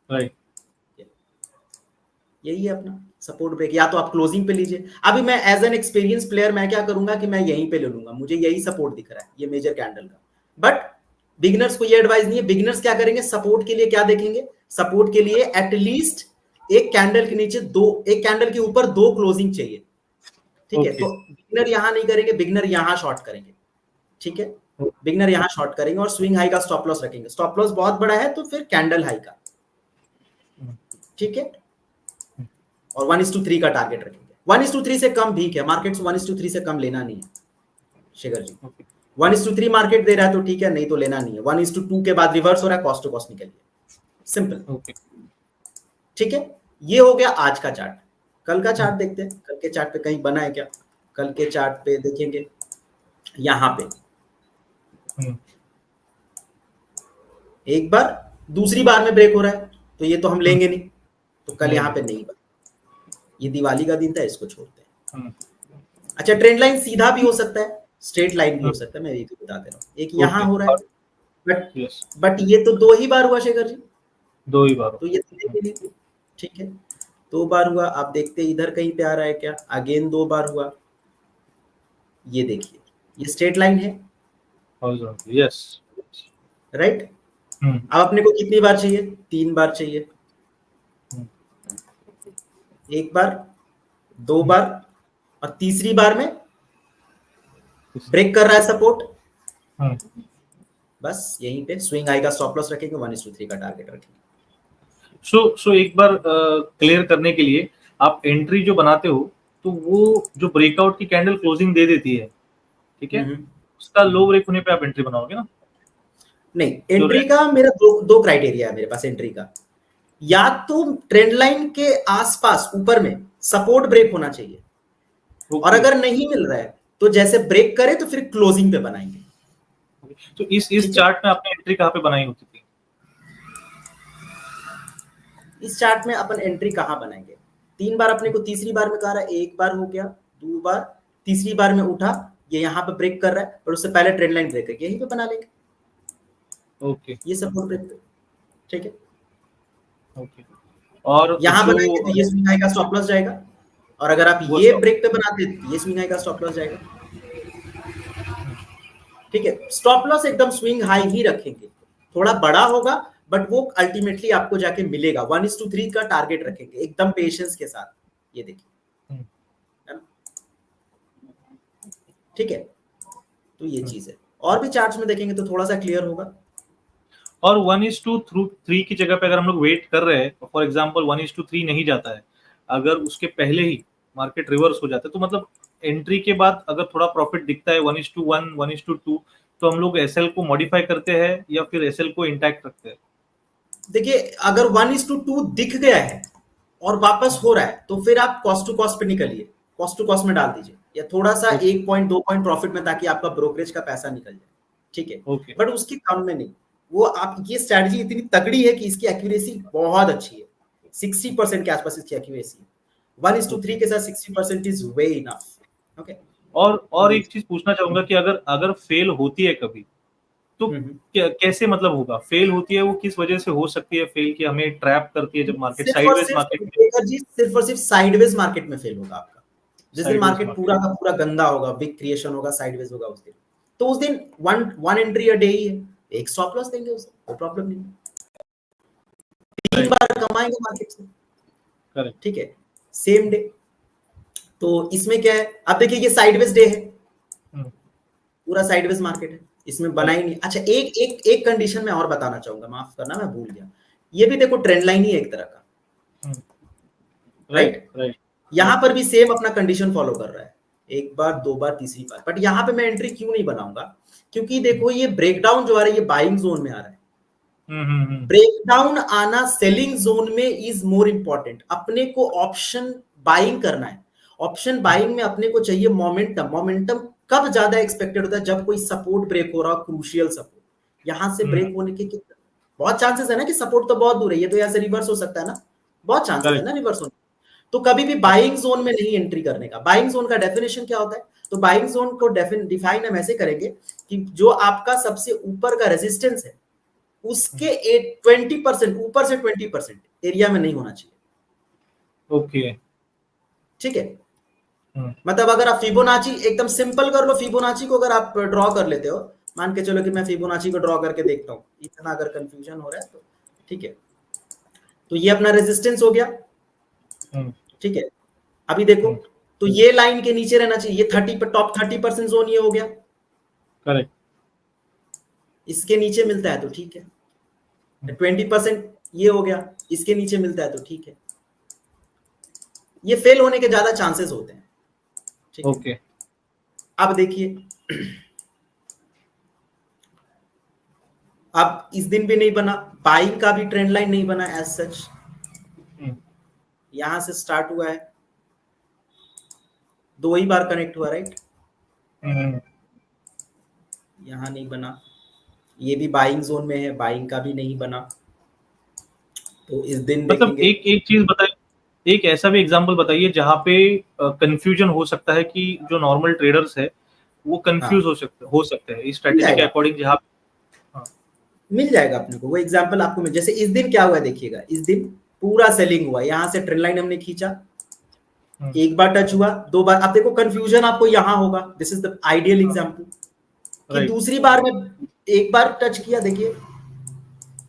राइट। यही है अपना सपोर्ट ब्रेक। या तो आप क्लोजिंग पे लीजिए। अभी मैं एज एन एक्सपीरियंस प्लेयर मैं क्या करूंगा कि मैं यहीं पे ले लूंगा, मुझे यही सपोर्ट दिख रहा है, ये मेजर कैंडल का। बट बिगिनर्स को ये एडवाइस नहीं है। बिगिनर्स क्या करेंगे, सपोर्ट के लिए क्या देखेंगे, सपोर्ट के लिए एटलीस्ट एक कैंडल के नीचे एक कैंडल के ऊपर 2 क्लोजिंग चाहिए, ठीक है। तो बिगिनर यहां नहीं करेंगे, बिगिनर यहां शॉर्ट करेंगे, ठीक है। बिगिनर यहां शॉर्ट करेंगे और स्विंग हाई का स्टॉप लॉस रखेंगे। स्टॉप लॉस बहुत बड़ा है तो फिर कैंडल हाई का, ठीक है। और 1:3 का टारगेट रखेंगे। 1:3 से कम भीख है, मार्केट 1:3 से कम लेना नहीं है शेखर जी। 1:3 मार्केट दे रहा है तो ठीक है, नहीं तो लेना नहीं है। 1:2 के बाद रिवर्स हो रहा है, कॉस्ट टू कॉस्ट निकलिए, सिंपल, ठीक है। ये हो गया आज का चार्ट। कल का चार्ट देखते हैं, कल के चार्ट पे कहीं बना है क्या। कल के चार्ट पे देखेंगे, यहां पे एक बार, दूसरी बार में ब्रेक हो रहा है तो ये तो हम लेंगे नहीं, तो कल यहाँ पे नहीं बना। ये दिवाली का दिन था, इसको छोड़ते हैं। अच्छा, ट्रेंड लाइन सीधा भी हो सकता है, स्ट्रेट लाइन भी हो सकता है, मैं ये भी बता दे रहा हूँ। एक यहाँ हो रहा है, बट ये तो 2 ही बार हुआ शेखर जी, 2 ही बार, तो ये ठीक है, 2 बार हुआ। आप देखते इधर कहीं पे आ रहा है क्या, अगेन 2 बार हुआ। ये देखिए, ये स्ट्रेट लाइन है, यस, राइट। अब अपने को कितनी बार चाहिए? 3 बार चाहिए। एक बार, 2 बार, और तीसरी बार में ब्रेक कर रहा है सपोर्ट। बस यहीं पे स्विंग हाई का स्टॉप लॉस रखेंगे, 1:3 का टारगेट रखेंगे। सो एक बार क्लियर करने के लिए, आप एंट्री जो बनाते हो तो वो जो ब्रेकआउट की कैंडल क्लोजिंग दे देती है, ठीक है, उसका लो ब्रेक होने पे आप एंट्री बनाओगे ना? नहीं, एंट्री का मेरा दो क्राइटेरिया है मेरे पास एंट्री का। या तो ट्रेंड लाइन के आसपास ऊपर में सपोर्ट ब्रेक होना चाहिए, और अगर नहीं मिल रहा है तो जैसे ब्रेक करे तो फिर क्लोजिंग पे बनाएंगे। तो इस चार्ट में आपने एंट्री कहाँ पे बनाई होती थी? इस चार्ट में अपन एंट्री कहाँ बनाएंगे? 3 बार अपने को तीसरी बार में कहा रहा है, एक बार हो गया, 2 बार, तीसरी बार में उठा, ये यहाँ पे ब्रेक कर रहा है, और उससे पहले ट्रेंड लाइन ब्रेक है, यहीं पे बना लेंगे। ओके, ये सपोर्ट ब्रेक पे, ठीक है। ओके, और यहाँ बनाएंगे तो ये स्विंग हाई का स्टॉप लॉस जाएगा, और अगर आप ये ब्रेक पे बनाते तो ये स्विंग हाई का स्टॉप लॉस जाएगा, ठीक है। स्टॉप लॉस एकदम स्विंग हाई ही रखेंगे, थोड़ा बड़ा होगा बट वो अल्टीमेटली आपको जाके मिलेगा। 1:3 का टारगेट रखेंगे एकदम पेशेंस के साथ, ये देखिए, ठीक है। तो ये चीज है, और भी चार्ट्स में देखेंगे तो थोड़ा सा क्लियर होगा। और 1:3 की जगह पे अगर हम लोग वेट कर रहे हैं, फॉर एग्जांपल 1:3 नहीं जाता है, अगर उसके पहले ही मार्केट रिवर्स हो जाता है, तो मतलब एंट्री के बाद अगर थोड़ा प्रॉफिट दिखता है 1:1, 1:2, तो हम लोग एसएल को मॉडिफाई करते हैं या फिर एसएल को इंटैक्ट रखते हैं? देखिए, अगर 1:2 दिख गया है और वापस हो रहा है तो फिर आप कॉस्ट टू कॉस्ट पे निकलिए, कॉस्ट टू कॉस्ट में डाल दीजिए, या थोड़ा सा 1 पॉइंट 2 पॉइंट प्रॉफिट में, ताकि आपका ब्रोकरेज का पैसा निकल जाए, ठीक है। बट उसकी कम में नहीं, वो आप, ये स्ट्रेटजी इतनी तगड़ी है कि इसकी एक्यूरेसी बहुत अच्छी है, 60% के आसपास इसकी एक्यूरेसी है। 1:3 के साथ 60% इज वे इनफ, ओके। और एक चीज पूछना चाहूंगा कि अगर फेल होती है कभी, तो कैसे मतलब होगा? फेल होती है वो किस वजह से हो सकती है फेल, कि हमें ट्रैप करती है जब मार्केट साइडवेज मार्केट में? सिर्फ और सिर्फ साइडवेज मार्केट में फेल होगा आपका। जिस दिन मार्केट पूरा का पूरा गंदा होगा, बिग क्रिएशन होगा, साइडवेज होगा, उस दिन, तो उस दिन वन एंट्री अ डे ही है, एक स्टॉप लॉस देंगे उसे, कोई प्रॉब्लम नहीं, 3 बार कमाएंगे मार्केट से, करेक्ट, ठीक है, सेम डे। तो इसमें क्या है, अब देखिए ये साइडवेज डे है, पूरा साइडवेज मार्केट है, इसमें बना ही नहीं। अच्छा, एक कंडीशन में और बताना चाहूंगा, माफ करना मैं भूल गया, ये भी देखो ट्रेंड लाइन ही है एक तरह का, राइट। यहां पर भी सेम अपना कंडीशन फॉलो कर रहा है, एक बार, 2 बार, तीसरी बार, बट यहां पे मैं एंट्री क्यों नहीं बनाऊंगा? क्योंकि देखो ये ब्रेकडाउन जो आ रहा है, ये बाइंग जोन में आ रहा है। ब्रेकडाउन आना सेलिंग जोन में इज मोर इंपॉर्टेंट। अपने को ऑप्शन बाइंग करना है, ऑप्शन बाइंग में अपने को चाहिए मोमेंटम। मोमेंटम कब ज्यादा एक्सपेक्टेड होता है? जब कोई सपोर्ट ब्रेक हो रहा हो, क्रूशियल सपोर्ट, यहां से ब्रेक होने के बहुत चांसेस है ना, कि सपोर्ट तो बहुत दूर है, ये तो यहाँ से रिवर्स हो सकता है ना, बहुत चांसेस है ना रिवर्स होने। तो कभी भी बाइंग जोन में नहीं एंट्री करने का। बाइंग जोन का डेफिनेशन क्या होता है? तो बाइंग जोन को डिफाइन हम ऐसे करेंगे कि जो आपका सबसे ऊपर का रेजिस्टेंस है, उसके 20% ऊपर से 20% एरिया में नहीं होना चाहिए, ओके, ठीक है। मतलब अगर आप फिबोनाची एकदम सिंपल कर लो, फिबोनाची को अगर आप ड्रॉ कर लेते हो, मान के चलो कि मैं फिबोनाची को ड्रॉ करके देखता हूं, इतना अगर कंफ्यूजन हो रहा है तो, ठीक है। तो ये अपना रेजिस्टेंस हो गया, ठीक है। अभी देखो, तो ये लाइन के नीचे रहना चाहिए, ये 30 पर टॉप 30% जोन ये हो गया, करेक्ट। इसके नीचे मिलता है तो ठीक है, 20% ये हो गया, इसके नीचे मिलता है तो ठीक है। ये फेल होने के ज्यादा चांसेस होते हैं, ठीक है। ओके, अब देखिए, अब इस दिन भी नहीं बना, बाइंग का भी ट्रेंड लाइन नहीं बना एज सच। यहां से स्टार्ट हुआ है, 2 ही बार कनेक्ट हुआ, राइट। यहां नहीं बना, ये भी बाइंग जोन में है, बाइंग का भी नहीं बना। तो इस दिन मतलब एक चीज बताइए, एक ऐसा भी एग्जांपल बताइए जहां पे कंफ्यूजन हो सकता है, कि जो नॉर्मल ट्रेडर्स है वो कंफ्यूज हो सकते हैं इस स्ट्रेटजी के अकॉर्डिंग, जहां मिल जाएगा अपने को वो एग्जांपल आपको मिल। जैसे इस दिन क्या हुआ देखिएगा, इस दिन पूरा सेलिंग हुआ, यहां से ट्रेंड लाइन हमने खींचा, एक बार टच हुआ, 2 बार, अब देखो कंफ्यूजन आपको यहां होगा, this is the ideal example. कि दूसरी बार में एक बार टच किया, देखिए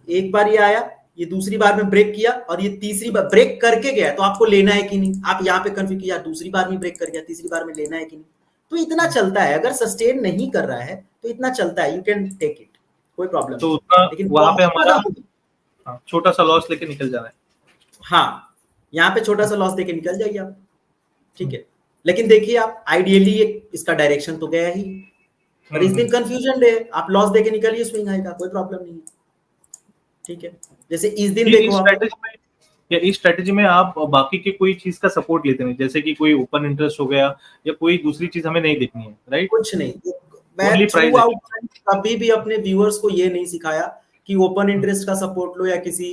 एक बार ये आया, ये दूसरी बार में ब्रेक किया और ये तीसरी बार ब्रेक करके गया, तो आपको लेना है कि नहीं? आप यहाँ पे कंफ्यूज किया, दूसरी बार में ब्रेक कर गया, तीसरी बार में लेना है कि नहीं? तो इतना चलता है, अगर सस्टेन नहीं कर रहा है तो इतना चलता है, यू कैन टेक इट, कोई प्रॉब्लम तो नहीं। उतना लेकिन वहां पे बहुत हमारा ज्यादा होगी, छोटा सा लॉस लेके निकल जाना है। हाँ, यहाँ पे छोटा सा लॉस देके निकल जाइए आप, ठीक है। लेकिन देखिए आप आइडियली इसका डायरेक्शन तो गया ही, पर इस दिन कंफ्यूजन डे है, आप लॉस देके निकलिए, स्विंग आएगा, कोई प्रॉब्लम नहीं है, ठीक है। जैसे इस दिन देखो इस आप, स्ट्रेटेजी में, या इस स्ट्रेटेजी में आप बाकी के कोई चीज का सपोर्ट लेते हैं, जैसे कि कोई ओपन इंटरेस्ट हो गया या कोई दूसरी चीज हमें नहीं देखनी है, राइट? कुछ नहीं, मैं ओनली थ्रू प्राइस आउट कभी भी अपने व्यूअर्स को ये नहीं सिखाया कि ओपन इंटरेस्ट का सपोर्ट लो या किसी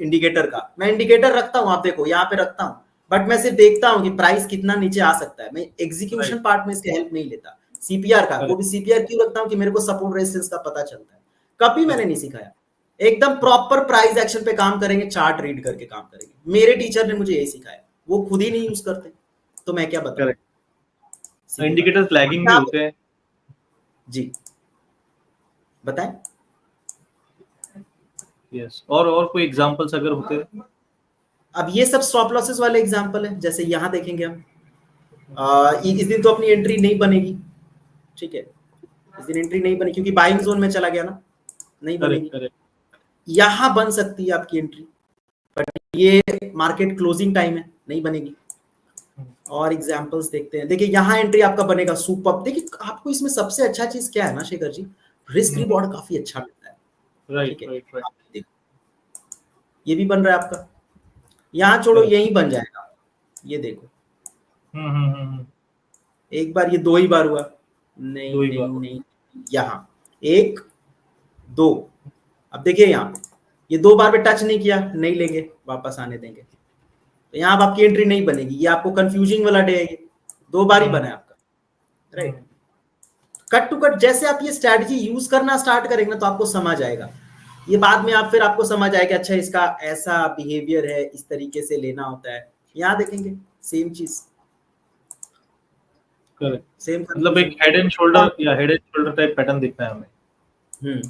इंडिकेटर का। मैं इंडिकेटर रखता हूँ, आप देखो यहाँ पे रखता हूँ, बट मैं सिर्फ देखता हूँ कि प्राइस कितना नीचे आ सकता है, मैं एग्जीक्यूशन पार्ट में इसके हेल्प नहीं लेता। सीपीआर का, वो भी सीपीआर क्यों रखता हूँ कि मेरे को सपोर्ट रेजिस्टेंस का पता चलता है। कभी मैंने नहीं सिखाया, एकदम प्रॉपर प्राइस एक्शन पे काम करेंगे, चार्ट रीड करके काम करेंगे। मेरे टीचर ने मुझे यही सिखाया, वो खुद ही नहीं यूज करते, तो मैं क्या बताऊं। इंडिकेटर्स लैगिंग भी होते हैं जी, बताएं। यस, और कोई एग्जांपल्स अगर होते हैं? अब ये सब स्टॉप लॉसेस वाले एग्जांपल है, जैसे यहाँ देखेंगे हम, इस दिन तो अपनी एंट्री नहीं बनेगी, ठीक है, इस दिन एंट्री नहीं बनी क्योंकि बाइंग जोन में चला गया ना, नहीं बनेगी। यहाँ बन सकती है आपकी एंट्री, बट ये मार्केट क्लोजिंग टाइम है, नहीं बनेगी। और एग्जांपल्स देखते हैं, देखिए यहाँ एंट्री आपका बनेगा सुपर। देखिए आपको इसमें सबसे अच्छा चीज क्या है ना शेखर जी, रिस्क रिवॉर्ड काफी अच्छा मिलता है, राइट ठीक है। राइट। ये भी बन रहा है आपका, यहाँ छोड़ो, यही बन जाएगा, ये देखो। एक बार, ये दो ही बार हुआ, नहीं, यहाँ एक दो, अब देखिए यहाँ ये दो बार पे टच नहीं किया, नहीं लेंगे, वापस आने देंगे, तो यहाँ अब आपकी एंट्री नहीं बनेगी। ये आपको कंफ्यूजिंग वाला डे है, ये दो बार ही बना है आपका, राइट। कट टू कट जैसे आप ये स्ट्रैटेजी यूज करना स्टार्ट करेंगे ना, तो आपको समझ आएगा ये, बाद में आप फिर आपको समझ आएगा अच्छा इसका ऐसा बिहेवियर है, इस तरीके से लेना होता है। यहाँ देखेंगे सेम चीज, सेम, मतलब एक हेड एंड शोल्डर या head and shoulder type pattern दिखता है हमें।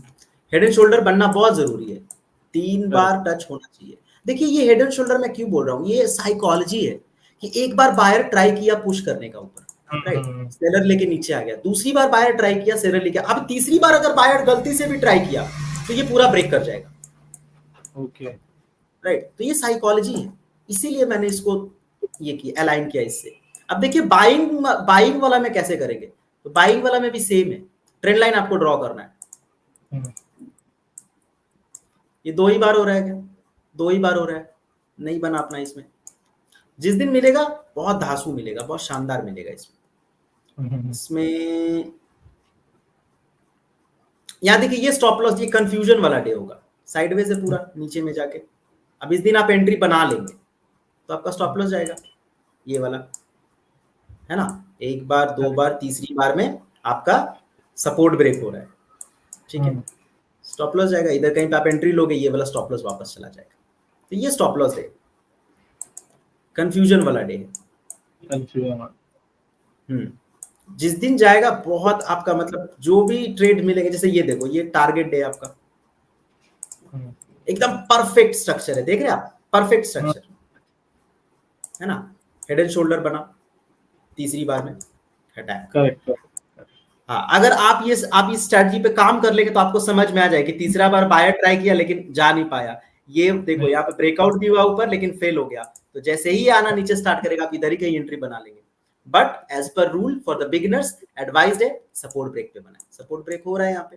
हेड एंड शोल्डर बनना बहुत जरूरी है, 3 बार टच होना चाहिए। देखिए ये हेड एंड शोल्डर मैं क्यों बोल रहा हूँ, ये साइकोलॉजी है कि एक बार बायर ट्राई किया पुश करने का ऊपर, राइट, सेलर लेके नीचे आ गया, दूसरी बार बायर ट्राई किया, सेलर लेके, अब तीसरी बार अगर बायर गलती से भी ट्राई किया तो ये पूरा ब्रेक कर जाएगा, ओके, राइट। तो ये साइकोलॉजी है, इसीलिए मैंने इसको ये किया, अलाइन किया इससे। अब देखिए बाइंग वाला में कैसे करेंगे, तो बाइंग वाला में भी सेम है, ट्रेंड लाइन आपको ड्रॉ करना है। ये दो ही बार हो रहा है क्या, दो ही बार हो रहा है, नहीं बना अपना इसमें। जिस दिन मिलेगा बहुत धांसू मिलेगा, बहुत शानदार मिलेगा इसमें। यहाँ देखिए ये स्टॉप लॉस, ये कंफ्यूजन वाला डे होगा, साइडवेज है पूरा नीचे में जाके। अब इस दिन आप एंट्री बना लेंगे तो आपका स्टॉप लॉस जाएगा ये वाला, है ना। एक बार, दो बार, तीसरी बार में आपका सपोर्ट ब्रेक हो रहा है, ठीक है, स्टॉप लॉस जाएगा। इधर कहीं पे आप एंट्री लोगे, ये वाला स्टॉप लॉस वापस चला जाएगा। तो ये स्टॉप लॉस है, कंफ्यूजन वाला डे है। जिस दिन जाएगा बहुत आपका, मतलब जो भी ट्रेड मिलेगा, जैसे ये देखो, ये टारगेट डे आपका एकदम परफेक्ट स्ट्रक्चर है, देख रहे हैं आप, परफेक्ट स्ट्रक्चर है ना। हेड एंड शोल्डर बना, तीसरी बार में हटाया, करेक्ट। हाँ, अगर आप इस स्ट्रेटजी पे काम कर लेंगे तो आपको समझ में आ जाएगा कि तीसरा बार बायर ट्राई किया लेकिन जा नहीं पाया। ये देखो यहाँ पे ब्रेकआउट भी हुआ ऊपर लेकिन फेल हो गया, तो जैसे ही आना नीचे स्टार्ट करेगा आप इधर ही कहीं एंट्री बना लेंगे। But as per rule for the beginners advised है सपोर्ट ब्रेक पे बनाए। सपोर्ट ब्रेक हो रहा है यहाँ पे,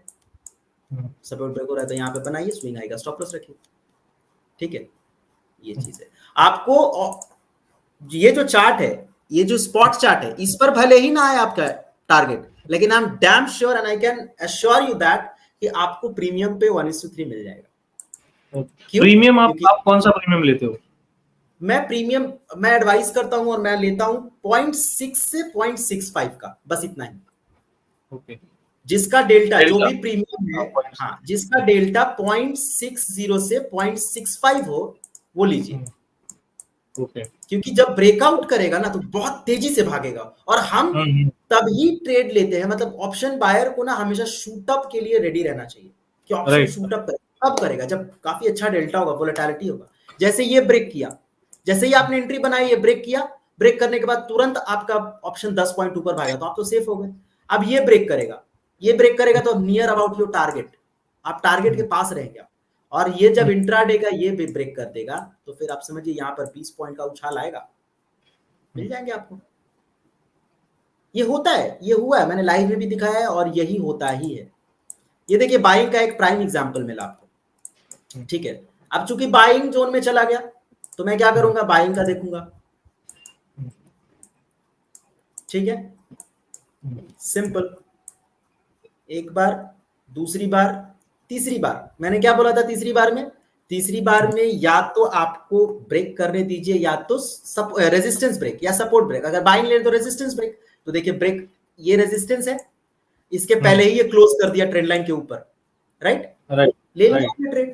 सपोर्ट ब्रेक हो रहा है तो यहाँ पे बनाइए, स्विंग आएगा, स्टॉप लॉस रखिए, ठीक है। ये चीज है आपको, ये जो चार्ट है, ये जो स्पॉट चार्ट है, इस पर भले ही ना आए आपका टारगेट, लेकिन I am damn sure and I can assure you that कि आपको प्रीमियम पे 1:3 मिल जाएगा। प्रीमियम आप कौन सा प्रीमियम लेते हो? मैं प्रीमियम, मैं एडवाइस करता हूं और मैं लेता हूं 0.6 से 0.65 का, बस इतना ही। ओके, जिसका डेल्टा जो भी प्रीमियम है, हाँ, जिसका डेल्टा 0.60 से 0.65 हो वो लीजिए। ओके, क्योंकि जब ब्रेकआउट करेगा ना तो बहुत तेजी से भागेगा, और हम तभी ट्रेड लेते हैं, मतलब ऑप्शन बायर को ना हमेशा शूट अप के लिए रेडी रहना चाहिए कि ऑप्शन शूट अप करे। कब करेगा? जब काफी अच्छा डेल्टा होगा, वोलेटिलिटी होगा। जैसे ये ब्रेक किया, जैसे ही आपने एंट्री बनाई, ये ब्रेक किया, ब्रेक करने के बाद तुरंत आपका ऑप्शन 10 पॉइंट ऊपर भागेगा, तो आप तो सेफ हो गए। अब ये ब्रेक करेगा, ये ब्रेक करेगा तो नियर अबाउट योर टारगेट, आप टारगेट के पास रहेंगे आप। और ये जब इंट्राडे का ये भी ब्रेक कर देगा, तो फिर आप समझिए यहाँ पर 20 पॉइंट का उछाल आएगा, मिल जाएंगे आपको। ये होता है, ये हुआ है, मैंने लाइव में भी दिखाया है, और यही होता ही है। ये देखिए बाइंग का एक प्राइम एग्जांपल मिला आपको, ठीक है। अब चूंकि बाइंग जोन में चला गया, तो मैं क्या करूंगा, बाइंग का देखूंगा, ठीक है, सिंपल। एक बार, दूसरी बार, तीसरी बार, मैंने क्या बोला था तीसरी बार में? तीसरी बार में या तो आपको ब्रेक करने दीजिए, या तो रेजिस्टेंस ब्रेक या सपोर्ट ब्रेक। अगर बाइंग ले तो रेजिस्टेंस ब्रेक, तो देखिए ब्रेक, ये रेजिस्टेंस है, इसके पहले ही ये क्लोज कर दिया ट्रेंड लाइन के ऊपर, राइट, ले लिया ट्रेड,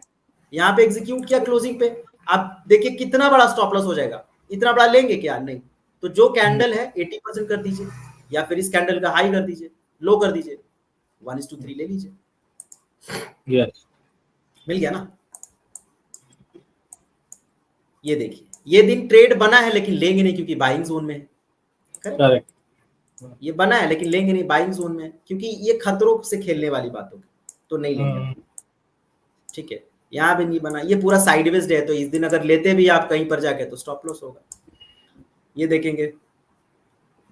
यहाँ पे एग्जीक्यूट किया क्लोजिंग पे। अब देखिए कितना बड़ा स्टॉप लॉस हो जाएगा, इतना बड़ा लेंगे क्या? नहीं। तो जो कैंडल है 80% कर दीजिए, या फिर इस कैंडल का हाई कर दीजिए, लो कर दीजिए, 1:3 ले लीजिए, yes. मिल गया ना। ये देखिए ये दिन ट्रेड बना है, लेकिन लेंगे नहीं क्योंकि बाइंग जोन में है, करेक्ट। ये बना है लेकिन लेंगे नहीं, बाइंग जोन में है, क्योंकि ये खतरों से खेलने वाली बात होगी, तो नहीं लेंगे, ठीक है। यहाँ भी नहीं बना, ये पूरा साइडवेज है, तो इस दिन अगर लेते भी आप कहीं पर जाके, तो स्टॉप लॉस होगा। ये देखेंगे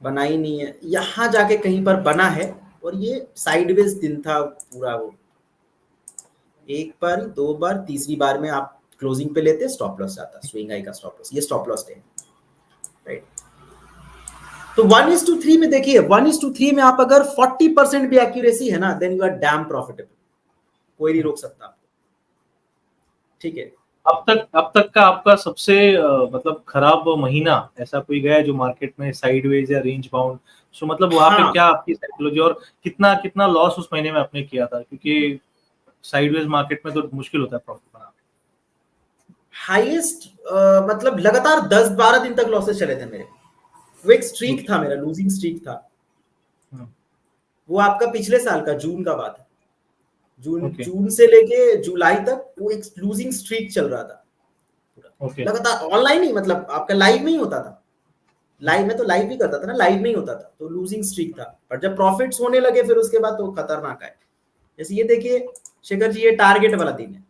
बना ही नहीं है, यहाँ जाके कहीं पर बना है, और ये साइडवेज दिन था पूरा। वो एक बार, दो बार, तीसरी बार में आप क्लोजिंग पे लेते, स्टॉप लॉस आता, स्विंग हाई का स्टॉप लॉस, ये स्टॉप लॉस है, राइट। तो 1:3 में देखिए, 1:3 में आप अगर 40% भी एक्यूरेसी है ना, then you are damn profitable, कोई नहीं रोक सकता आपको, ठीक है। अब तक का आपका सबसे मतलब खराब महीना ऐसा कोई गया है जो मार्केट में साइडवेज या रेंज बाउंड? सो मतलब वहां पे क्या आपकी साइकोलॉजी, और कितना लॉस उस महीने में आपने किया था? क्योंकि साइडवेज मार्केट में तो मुश्किल होता है प्रॉफिट बनाना। हाईएस्ट मतलब लगातार 10-12 दिन तक लॉसेस चले थे मेरे, वो एक स्ट्रीक था मेरा, लूजिंग स्ट्रीक था। वो आपका पिछले साल का जून का बात है, जून से लेके जुलाई तक वो एक लूजिंग स्ट्रीक चल रहा था लगातार, ऑनलाइन ही, मतलब आपका लाइव में ही होता था, लाइव में तो लाइव भी करता था ना, लाइव में ही होता था, तो लूजिंग स्ट्रीक था। पर जब प्रॉफिट्स होने लगे फिर उसके बाद तो खतरनाक है। जैसे ये देखिए शेखर जी, ये टारगेट वाला दिन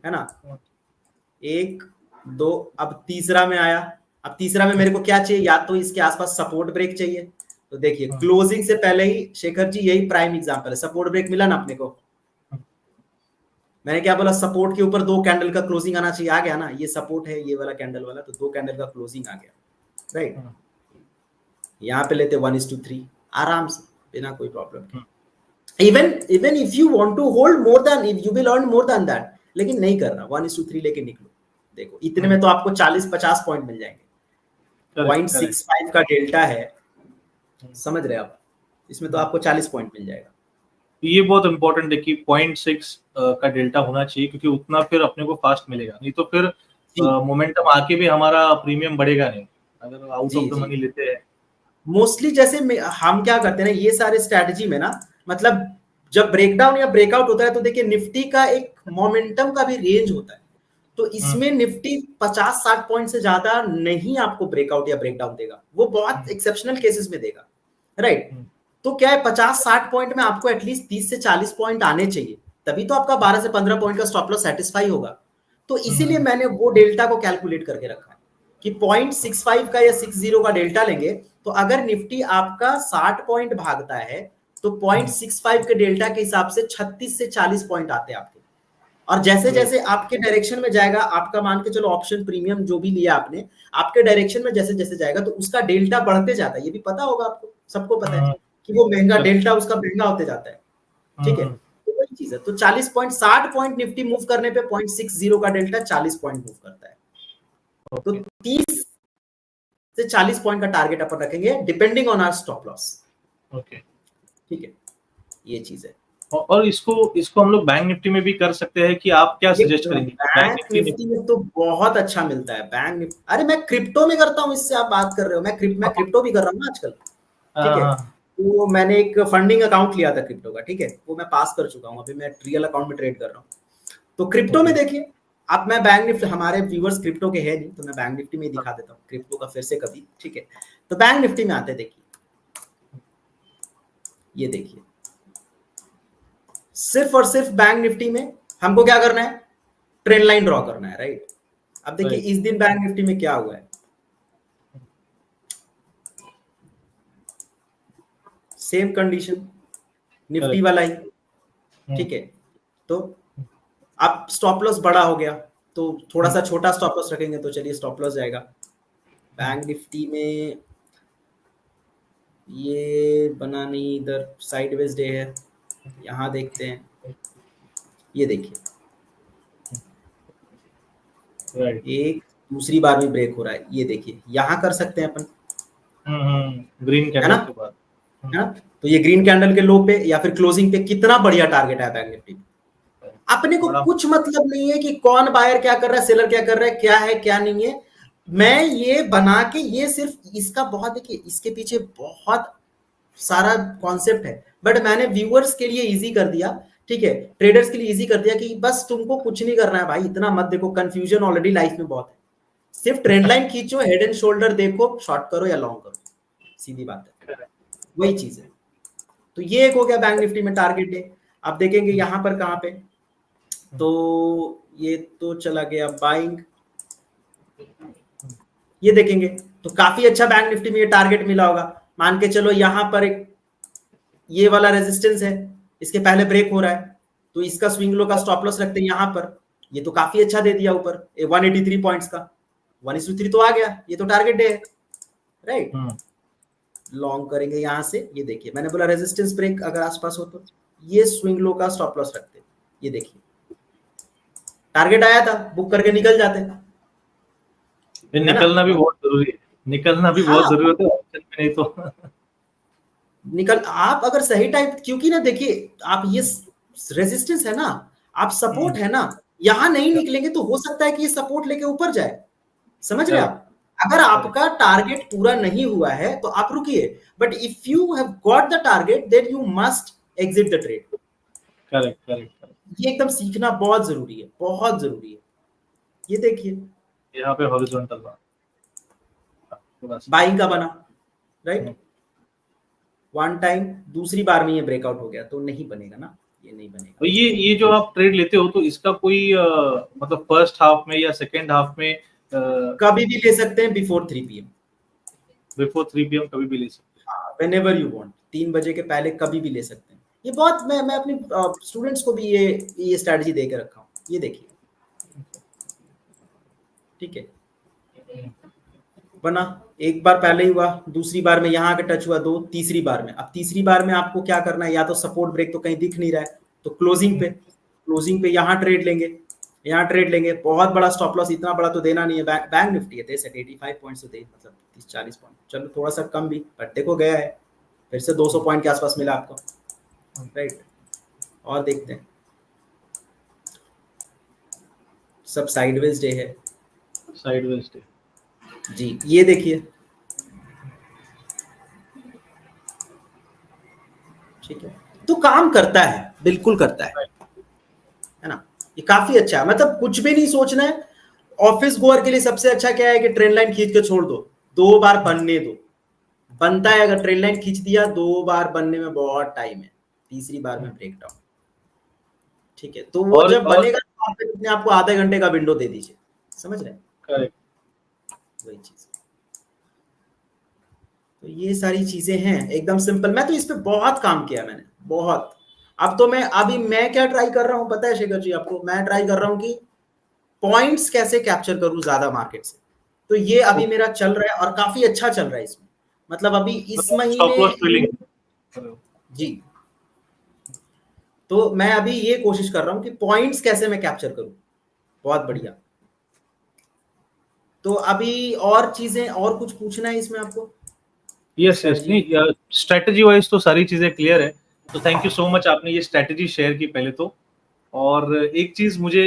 है ना, 1 2, अब तीसरा में आया। अब तीसरा में मेरे को क्या चाहिए, या तो इसके आसपास सपोर्ट ब्रेक चाहिए, तो देखिए क्लोजिंग से पहले ही शेखर जी यही प्राइम एग्जांपल है, सपोर्ट ब्रेक मिला ना अपने को। मैंने क्या बोला, सपोर्ट के ऊपर 2 कैंडल का क्लोजिंग आना चाहिए, आ गया ना, ये सपोर्ट है ये वाला कैंडल वाला, तो 2 कैंडल का क्लोजिंग आ गया, राइट। यहाँ पे लेते 1:3 आराम से, बिना कोई problem. Even if you want to hold more than, if you will earn more than that, लेकिन नहीं करना, 1:3 लेके निकलो। देखो इतने में तो आपको 40-50 पॉइंट मिल जाएंगे, 0.65 का डेल्टा है, समझ रहे आप, इसमें तो आपको 40 पॉइंट मिल जाएगा। ये बहुत इंपॉर्टेंट है कि 0.6 का डेल्टा होना चाहिए, क्योंकि उतना फिर अपने को फास्ट मिलेगा, नहीं तो फिर मोमेंटम आके भी हमारा प्रीमियम बढ़ेगा नहीं अगर आउट ऑफ द मनी लेते हैं। मोस्टली जैसे हम क्या करते हैं ना, ये सारे स्ट्रैटेजी में ना, मतलब जब ब्रेकडाउन या ब्रेकआउट होता है, तो देखिए निफ्टी का एक मोमेंटम का भी रेंज होता है, तो इसमें निफ्टी 50-60 पॉइंट से ज्यादा नहीं आपको ब्रेकआउट या ब्रेकडाउन देगा, वो बहुत एक्सेप्शनल केसेस में देगा, राइट। तो क्या है, 50-60 पॉइंट में आपको एटलीस्ट 30 से 40 पॉइंट आने चाहिए, तभी तो आपका 12 से 15 पॉइंट का स्टॉप लॉस सेटिस्फाई होगा। तो इसीलिए मैंने वो डेल्टा को कैलकुलेट करके रखा है कि 0.65 का या 60 का डेल्टा लेंगे, तो अगर निफ्टी आपका 60 पॉइंट भागता है, तो 0.65 के डेल्टा के हिसाब से 36 से 40 पॉइंट आते हैं आपके। और जैसे जैसे आपके डायरेक्शन में जाएगा, आपका मान के चलो ऑप्शन प्रीमियम जो भी लिया आपने, आपके डायरेक्शन में जैसे जैसे जाएगा, तो उसका डेल्टा बढ़ते जाता है। ये भी पता होगा आपको, सबको पता है कि वो महंगा डेल्टा उसका महंगा होते जाता है, ठीक है। तो वही चीज है, तो 40 पॉइंट, 60 पॉइंट निफ्टी मूव करने पे 0.60 का डेल्टा 40 पॉइंट मूव करता है, तो 30 से 40 पॉइंट का टारगेट अपन रखेंगे, depending on our stop loss, okay, ठीक है, ये चीज है। और इसको हम लोग बैंक निफ्टी में भी कर सकते हैं, कि आप क्या सजेस्ट करेंगे? बैंक निफ्टी में तो बहुत अच्छा मिलता है बैंक निफ्टी। अरे मैं क्रिप्टो में करता हूँ, इससे आप बात कर रहे हो, मैं क्रिप्टो भी कर रहा हूँ आजकल, ठीक है। तो मैंने एक फंडिंग अकाउंट लिया था क्रिप्टो का, ठीक है, वो मैं पास कर चुका हूँ, अभी मैं रियल अकाउंट में ट्रेड कर रहा हूँ। तो क्रिप्टो में देखिए आप, मैं बैंक निफ्टी, हमारे व्यूअर्स क्रिप्टो के हैं नहीं तो मैं बैंक निफ्टी में ही दिखा देता हूँ क्रिप्टो का फिर से कभी, ठीक है। तो बैंक निफ्टी में आते देखिए, ये देखिए सिर्फ और सिर्फ बैंक निफ्टी में हमको क्या करना है, ट्रेंड लाइन ड्रॉ करना है, राइट। अब देखिए इस दिन बैंक निफ्टी में क्या हुआ है, सेम कंडीशन निफ्टी वाला ही, ठीक है। तो अब स्टॉप लॉस बड़ा हो गया तो थोड़ा सा छोटा स्टॉप लॉस रखेंगे तो चलिए स्टॉप लॉस जाएगा। बैंक निफ्टी में ये बना नहीं, इधर साइडवेज डे है, यहां देखते हैं, ये देखिए एक दूसरी बार भी ब्रेक हो रहा है, ये देखिए यहां कर सकते हैं अपन, ग्रीन कैंडल के बाद, है ना। तो ये ग्रीन कैंडल के लो पे या फिर क्लोजिंग पे कितना बढ़िया टारगेट है बैंक निफ्टी में। अपने को कुछ मतलब नहीं है कि कौन बायर क्या कर रहा है, सेलर क्या कर रहा है क्या नहीं है। मैं ये बना के, ये सिर्फ इसका बहुत, देखिए इसके पीछे बहुत सारा कॉन्सेप्ट है, बट मैंने व्यूअर्स के लिए इजी कर दिया, ठीक है, ट्रेडर्स के लिए इजी कर दिया कि बस तुमको कुछ नहीं करना है भाई, इतना मत देखो, कंफ्यूजन ऑलरेडी लाइफ में बहुत है, सिर्फ ट्रेंड लाइन खींचो, हेड एंड शोल्डर देखो, शॉर्ट करो या लॉन्ग करो, सीधी बात है, वही चीज है। तो ये एक हो गया बैंक निफ्टी में टारगेट डे। आप देखेंगे यहां पर कहां पे, तो ये तो चला गया बाइंग, ये देखेंगे तो काफी अच्छा बैंक निफ्टी में ये टारगेट मिला होगा, मान के चलो यहां पर एक ये वाला रेजिस्टेंस है, इसके पहले ब्रेक हो रहा है तो इसका स्विंग लो का स्टॉप लॉस रखते हैं यहां पर, ये तो काफी अच्छा दे दिया ऊपर 183 पॉइंट्स का, 1:3 तो आ गया, ये तो टारगेट डे है, राइट। लॉन्ग करेंगे यहां से, ये देखिए मैंने बोला रेजिस्टेंस ब्रेक अगर आसपास हो तो ये स्विंग लो का स्टॉप लॉस रखते हैं, ये देखिए टारगेट आया था, बुक करके निकल जाते हैं, निकलना भी बहुत जरूरी है, निकलना भी बहुत जरूरी है, ऑप्शन में नहीं तो निकल आप अगर सही टाइप, क्योंकि ना देखिए आप ये रेजिस्टेंस है ना, आप सपोर्ट है ना, यहां नहीं निकलेंगे तो हो सकता है कि ये सपोर्ट लेके ऊपर जाए, समझ रहे आप। अगर आपका टारगेट पूरा नहीं हुआ है तो आप रुकिए, but if you have got the target then you must exit the trade. Correct, ये एकदम सीखना बहुत जरूरी है, बहुत जरूरी है। ये देखिए यहाँ पे हॉरिजॉन्टल बाइंग का बना, राइट, वन टाइम, दूसरी बार में ये ब्रेकआउट हो गया तो नहीं बनेगा ना, ये नहीं बनेगा। तो ये जो आप ट्रेड लेते हो तो इसका कोई मतलब फर्स्ट हाफ में या सेकेंड हाफ में कभी भी ले सकते हैं, बिफोर 3 PM, बिफोर 3 PM कभी भी ले सकते हैं, व्हेनेवर यू वांट, 3 बजे के पहले कभी भी ले सकते हैं। ये बहुत मैं अपनी स्टूडेंट्स को भी ये स्ट्रेटजी दे के रखा हूँ, ये देखिए, ठीक है, बना एक बार पहले ही हुआ, दूसरी बार में यहाँ के टच हुआ, 2, तीसरी बार में, अब तीसरी बार में आपको क्या करना है, या तो सपोर्ट ब्रेक तो कहीं दिख नहीं रहा है तो क्लोजिंग पे यहाँ ट्रेड लेंगे, बहुत बड़ा स्टॉप लॉस, इतना बड़ा तो देना नहीं है, बैंक निफ्टी है 85 पॉइंट्स तो दे, मतलब 30-40 पॉइंट, चलो थोड़ा सा कम भी, बट देखो गया है, फिर से 200 पॉइंट के आसपास मिला आपको, राइट। और देखते हैं, सब साइडवेज डे है, साइडवेज डे जी, ये देखिए, ठीक है, तो काम करता है, बिल्कुल करता है ना, ये काफी अच्छा है, मतलब कुछ भी नहीं सोचना है। ऑफिस गोअर के लिए सबसे अच्छा क्या है कि ट्रेन लाइन खींच के छोड़ दो, 2 बार बनने दो, बनता है, अगर ट्रेन लाइन खींच दिया 2 बार बनने में बहुत टाइम है, तीसरी बार में ब्रेक डाउन, ठीक है, तो वो जब बनेगा तो आप अपने आपको आधे घंटे का विंडो दे दीजिए, समझ रहे हैं, करेक्ट, वही चीज। तो ये सारी चीजें हैं एकदम सिंपल, मैं तो इस पे बहुत काम किया मैंने, बहुत। अब तो मैं क्या ट्राई कर रहा हूँ पता है शेखर जी आपको, मैं ट्राई कर रहा हूँ कि पॉइंट्स कैसे कैप्चर करूँ ज्यादा मार्केट से, तो ये अभी मेरा चल रहा है और काफी अच्छा चल रहा है इसमें, मतलब अभी इस महीने जी, तो मैं अभी ये कोशिश कर रहा हूँ कि पॉइंट्स कैसे मैं कैप्चर करूँ, बहुत बढ़िया। तो अभी और चीजें, और कुछ पूछना है इसमें आपको? यस नहीं, स्ट्रेटजी वाइज तो सारी चीजें क्लियर है, तो थैंक यू सो मच, आपने ये स्ट्रेटजी शेयर की पहले तो। और एक चीज मुझे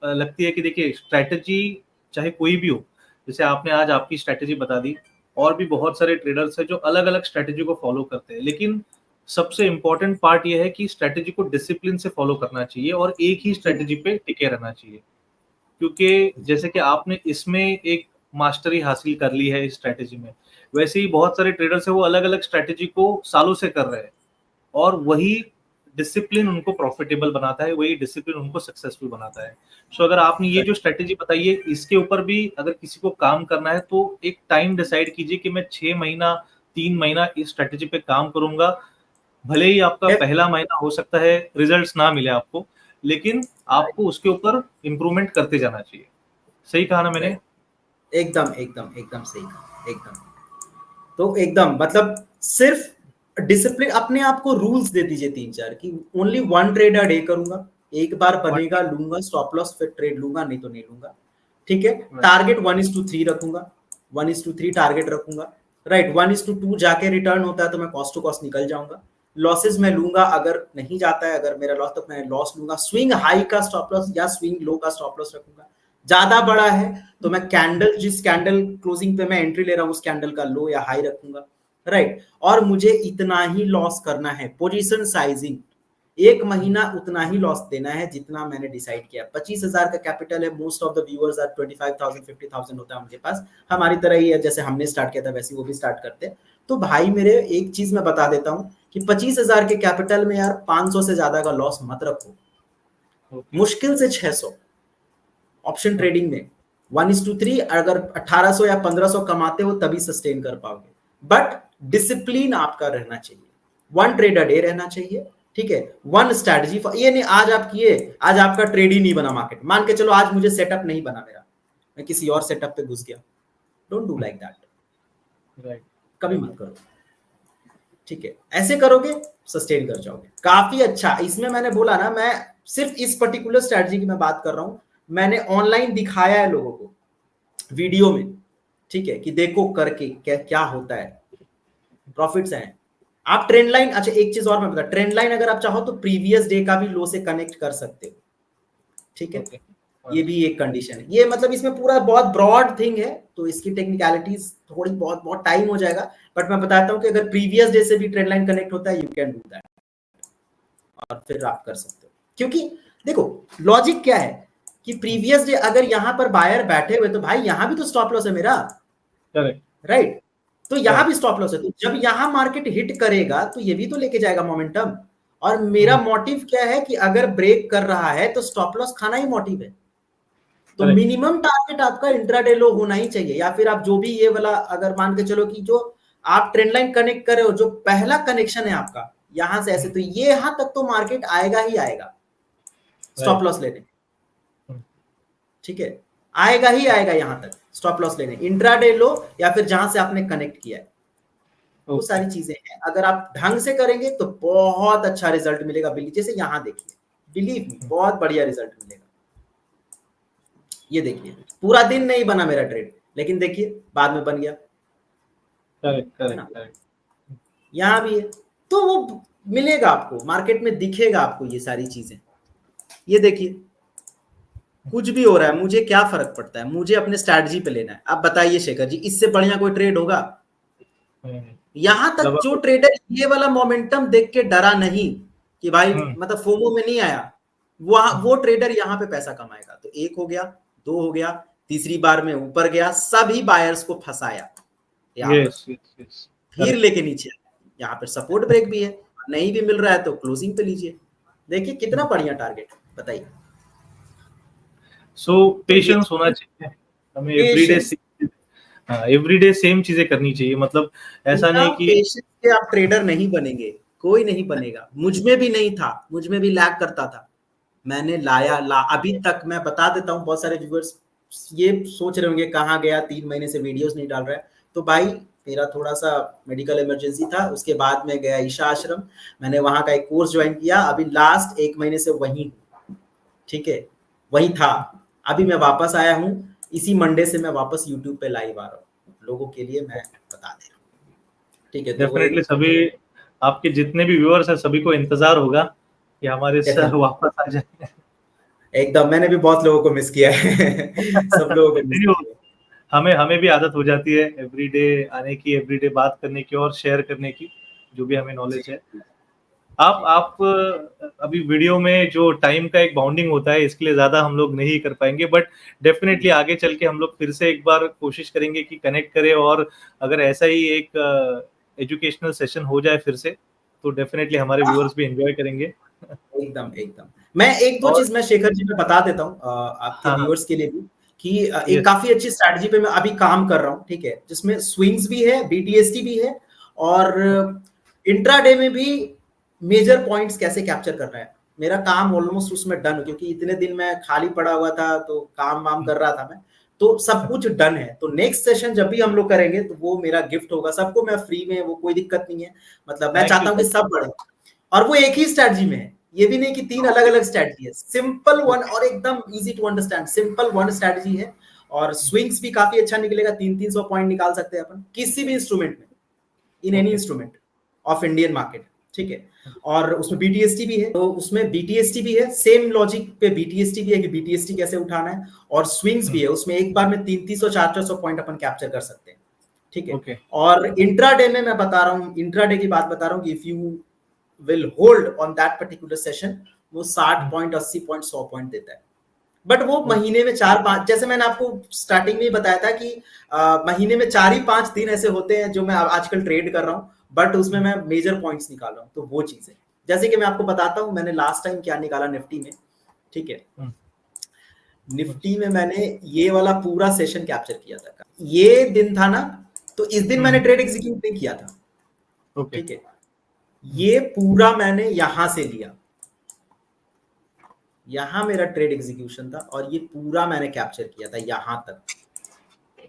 लगती है कि देखिए स्ट्रेटजी चाहे कोई भी हो, जैसे आपने आज आपकी स्ट्रेटजी बता दी, और भी बहुत सारे ट्रेडर्स हैं जो अलग अलग स्ट्रेटजी को फॉलो करते हैं, लेकिन सबसे इम्पोर्टेंट पार्ट ये है कि स्ट्रैटेजी को डिसिप्लिन से फॉलो करना चाहिए और एक ही स्ट्रैटेजी पे टिके रहना चाहिए, क्योंकि जैसे कि आपने इसमें एक मास्टरी हासिल कर ली है इस स्ट्रैटेजी में, वैसे ही बहुत सारे ट्रेडर्स हैं वो अलग-अलग स्ट्रैटेजी को सालों से कर रहे हैं और वही डिसिप्लिन उनको प्रॉफिटेबल बनाता है, वही डिसिप्लिन उनको सक्सेसफुल बनाता है। सो अगर आपने ये जो स्ट्रैटेजी बताई है, इसके ऊपर भी अगर किसी को काम करना है तो एक टाइम डिसाइड कीजिए कि मैं 6 महीना, 3 महीना इस स्ट्रैटेजी पे काम करूँगा। भले ही आपका पहला महीना हो सकता है रिजल्ट्स ना मिले आपको, लेकिन आपको उसके ऊपर इम्प्रूवमेंट करते जाना चाहिए। सही कहा ना मैंने? एकदम, एकदम, एकदम सही कहा, एकदम। तो एकदम मतलब सिर्फ डिसिप्लिन, अपने आप को रूल्स दे दीजिए 3-4 कि ओनली 1 ट्रेड अ डे करूंगा, एक बार बनेगा लूंगा, स्टॉप लॉस फिर ट्रेड लूंगा, नहीं तो नहीं लूंगा, ठीक है। टारगेट 1:3 रखूंगा, 1:3 टारगेट रखूंगा, राइट। 1:2 जाके रिटर्न होता है तो मैं कॉस्ट टू कॉस्ट निकल जाऊंगा, लॉसेस मैं लूंगा, अगर नहीं जाता है, अगर मेरा लॉस तो मैं लॉस लूंगा, स्विंग हाई का स्टॉप लॉस या स्विंग लो का स्टॉप लॉस रखूंगा। ज्यादा बड़ा है तो मैं कैंडल, जिस कैंडल क्लोजिंग पे मैं एंट्री ले रहा हूं उस कैंडल का लो या हाई रखूंगा, राइट। और मुझे इतना ही लॉस करना है, पोजीशन साइजिंग, एक महीना उतना ही लॉस देना है जितना मैंने डिसाइड किया। 25,000 का कैपिटल है, most of the viewers are 25,000 50,000 होता है उनके पास, हमारी तरह ही है, जैसे हमने स्टार्ट किया था वैसे वो भी स्टार्ट करते हैं। तो भाई मेरे, एक चीज मैं बता देता हूँ कि 25,000 के कैपिटल में यार 500 से ज्यादा का लॉस मत रखो, मुश्किल से 600 ऑप्शन ट्रेडिंग में। 1:3 अगर 1800 या 1500 कमाते हो तभी सस्टेन कर पाओगे, बट डिसिप्लिन आपका रहना चाहिए, 1 ट्रेड अ डे रहना चाहिए, ठीक है। 1 स्ट्रैटेजी, ये नहीं आज आप किए, आज आपका ट्रेड ही नहीं बना मार्केट, मान के चलो आज मुझे सेटअप नहीं बना मेरा, मैं किसी और सेटअप पे घुस गया, don't do like that, right. कभी मत करो, ठीक है। ऐसे करोगे सस्टेन कर जाओगे काफी अच्छा। इसमें मैंने बोला ना, मैं सिर्फ इस पर्टिकुलर स्ट्रैटेजी की मैं बात कर रहा हूं, मैंने ऑनलाइन दिखाया है लोगों को वीडियो में, ठीक है, कि देखो करके क्या क्या होता है, प्रॉफिट्स हैं। आप ट्रेंड लाइन, अच्छा एक चीज और मैं बता, ट्रेंड लाइन अगर आप चाहो तो प्रीवियस डे का भी लो से कनेक्ट कर सकते हो, ठीक है। ये भी एक कंडीशन है, ये मतलब इसमें पूरा बहुत ब्रॉड थिंग है, तो इसकी टेक्निकलिटीज थोड़ी बहुत बहुत टाइम हो जाएगा, बट मैं बताता हूं कि अगर प्रीवियस डे से भी ट्रेंड लाइन कनेक्ट होता है, यू कैन डू दैट, और फिर आप कर सकते हो। क्योंकि देखो लॉजिक क्या है कि प्रीवियस डे अगर यहां पर बायर बैठे हुए, तो भाई यहां भी तो स्टॉप लॉस है मेरा, राइट। तो यहां भी स्टॉप लॉस है, तो जब यहां मार्केट हिट करेगा तो ये भी तो लेके जाएगा मोमेंटम, और मेरा मोटिव क्या है कि अगर ब्रेक कर रहा है तो स्टॉप लॉस खाना ही मोटिव है। तो मिनिमम टारगेट आपका इंट्राडे लो होना ही चाहिए, या फिर आप जो भी ये वाला अगर मान के चलो कि जो आप ट्रेंड लाइन कनेक्ट कर रहे हो, जो पहला कनेक्शन है आपका यहां से ऐसे, तो ये यहां तक तो मार्केट आएगा ही आएगा स्टॉप लॉस लेने, ठीक है, आएगा ही आएगा यहां तक स्टॉप लॉस लेने, इंट्राडे लो या फिर जहां से आपने कनेक्ट किया है, वो सारी चीजें हैं। अगर आप ढंग से करेंगे तो बहुत अच्छा रिजल्ट मिलेगा, जैसे यहां देखिए, बिलीव मी बहुत बढ़िया रिजल्ट मिलेगा। ये देखिए पूरा दिन नहीं बना मेरा ट्रेड, लेकिन देखिए बाद में बन गया, करेक्ट। यहाँ भी है, तो वो मिलेगा आपको, मार्केट में दिखेगा आपको ये सारी चीजें। ये देखिए कुछ भी हो रहा है, मुझे क्या फर्क पड़ता है, मुझे अपने स्ट्रैटेजी पे लेना है। अब बताइए शेखर जी, इससे बढ़िया कोई ट्रेड होगा? यहां तक जो ट्रेडर ये वाला मोमेंटम देख के डरा नहीं कि भाई मतलब फोमो में नहीं आया, वो ट्रेडर यहाँ पे पैसा कमाएगा। तो 1 हो गया, 2 हो गया, तीसरी बार में ऊपर गया, सभी बायर्स को फंसाया, फिर लेके नीचे, यहाँ पे सपोर्ट ब्रेक भी है, नहीं भी मिल रहा है तो क्लोजिंग पे लीजिए। देखिए कितना बढ़िया टारगेट, बताइए। सो पेशेंस होना चाहिए हमें, एवरीडे सेम चीजें करनी चाहिए, मतलब ऐसा नहीं कि पेशेंस से आप ट्रेडर नहीं बनेंगे, कोई नहीं बनेगा। मुझ में भी नहीं था, मुझ में भी लैग करता था, मैंने अभी तक मैं बता देता हूँ, बहुत सारे व्यूअर्स ये सोच रहे होंगे कहाँ गया, 3 महीने से वीडियोस नहीं डाल रहा है। तो भाई मेरा थोड़ा सा मेडिकल इमरजेंसी था, उसके बाद में गया ईशा आश्रम, मैंने वहां का एक कोर्स ज्वाइन किया, अभी लास्ट 1 महीने से वही, ठीक है, वही था। अभी मैं वापस आया हूँ, इसी मंडे से मैं वापस यूट्यूब पे लाइव आ रहा हूँ, लोगों के लिए मैं बता दे रहा हूँ, ठीक है। तो डेफिनेटली सभी आपके जितने भी व्यूअर्स हैं सभी को इंतजार होगा कि हमारे सर वापस आ जाए। एकदम, मैंने भी बहुत लोगों को मिस किया है सब लोगों को मिस किया है। हमें भी आदत हो जाती है एवरीडे आने की, एवरीडे बात करने की और शेयर करने की, जो भी हमें नॉलेज है। आप अभी वीडियो में जो टाइम का एक बाउंडिंग होता है, इसके लिए ज़्यादा हम लोग नहीं कर पाएँगे, बट डेफ़िनेटली आगे चल के हम लोग फिर से एक बार कोशिश करेंगे कि कनेक्ट करें, और अगर ऐसा ही एक एजुकेशनल सेशन हो जाए फिर से, तो डेफ़िनेटली हमारे व्यूअर्स भी एन्जॉय करेंगे। एकदम, एकदम। मैं 1-2 और चीज़ मैं शेखर जी मैं बता देता हूँ आपके हाँ, हाँ। व्यूअर्स के लिए भी कि एक यस। काफ़ी अच्छी स्ट्रैटेजी पे मैं अभी काम कर रहा हूँ, ठीक है? जिसमें स्विंग्स भी है, बीटीएसटी भी है और इंट्राडे में भी मेजर पॉइंट्स कैसे कैप्चर करना है। मेरा काम ऑलमोस्ट उसमें डन क्योंकि इतने दिन मैं खाली पड़ा हुआ था, तो काम-वाम कर रहा था मैं, तो सब कुछ डन है। तो नेक्स्ट सेशन जब भी हम लोग करेंगे, तो वो मेरा गिफ्ट होगा। सबको मैं फ्री में वो कोई दिक्कत नहीं है। मतलब मैं थैंक यू चाहता हूँ कि सो सब बढ़ें। और वो एक ही स्ट्रैटेजी में है। ये भी नहीं कि 3 अलग-अलग स्ट्रैटेजी है। Simple one much. और एकदम easy to understand simple one strategy है और स्विंग्स भी काफ़ी अच्छा निकलेगा। 3-300 पॉइंट निकाल सकते हैं अपन किसी भी इंस्ट्रूमेंट में, in any okay. Instrument of Indian market, ठीक है? और उसमें बीटीएसटी भी है, तो उसमें बीटीएसटी भी है, सेम लॉजिक पे बीटीएसटी भी है कि बीटीएसटी कैसे उठाना है और स्विंग्स भी है, उसमें एक बार में 300-300 400 पॉइंट अपन कैप्चर कर सकते हैं, ठीक है? ओके। और इंट्राडे में मैं बता रहा हूँ, इंट्राडे की बात बता रहा हूँ कि if you will hold on that particular session, वो 60 पॉइंट, 80 पॉइंट, 100 पॉइंट देता है। बट वो महीने में 4-5, जैसे मैंने आपको स्टार्टिंग में ही बताया था कि महीने में 4 ही 5 दिन ऐसे होते हैं जो मैं आजकल ट्रेड कर रहा हूँ, बट उसमें मैं मेजर पॉइंट्स निकाल रहा हूँ, तो वो चीज है। जैसे कि मैं आपको बताता हूँ मैंने लास्ट टाइम क्या निकाला निफ्टी में, ठीक है? निफ्टी में मैंने ये वाला पूरा सेशन कैप्चर किया था। ये दिन था ना, तो इस दिन मैंने ट्रेड एग्जीक्यूट नहीं किया था, ओके। ठीक है? ये पूरा मैंने यहां से लिया, यहां मेरा ट्रेड एग्जीक्यूशन था और ये पूरा मैंने कैप्चर किया था यहां तक,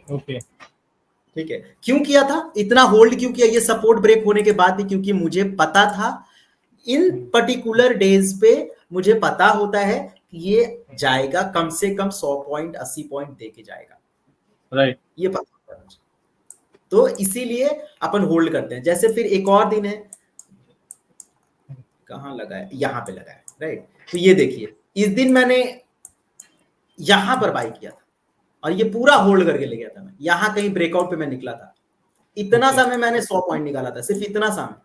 ओके। ठीक है? क्यों किया था इतना होल्ड, क्यों किया ये सपोर्ट ब्रेक होने के बाद भी? क्योंकि मुझे पता था इन पर्टिकुलर डेज पे, मुझे पता होता है कि ये जाएगा कम से कम 100 पॉइंट 80 पॉइंट दे के जाएगा, राइट। ये पता होता है मुझे। तो इसीलिए अपन होल्ड करते हैं। जैसे फिर एक और दिन है, कहां लगा है, यहां पे लगा है, राइट? तो ये देखिए इस दिन मैंने यहां पर बाई किया था और ये पूरा होल्ड करके ले गया था मैं, यहां कहीं ब्रेकआउट पे मैं निकला था, इतना ओके। सा में मैंने 100 पॉइंट निकाला था, सिर्फ इतना सा में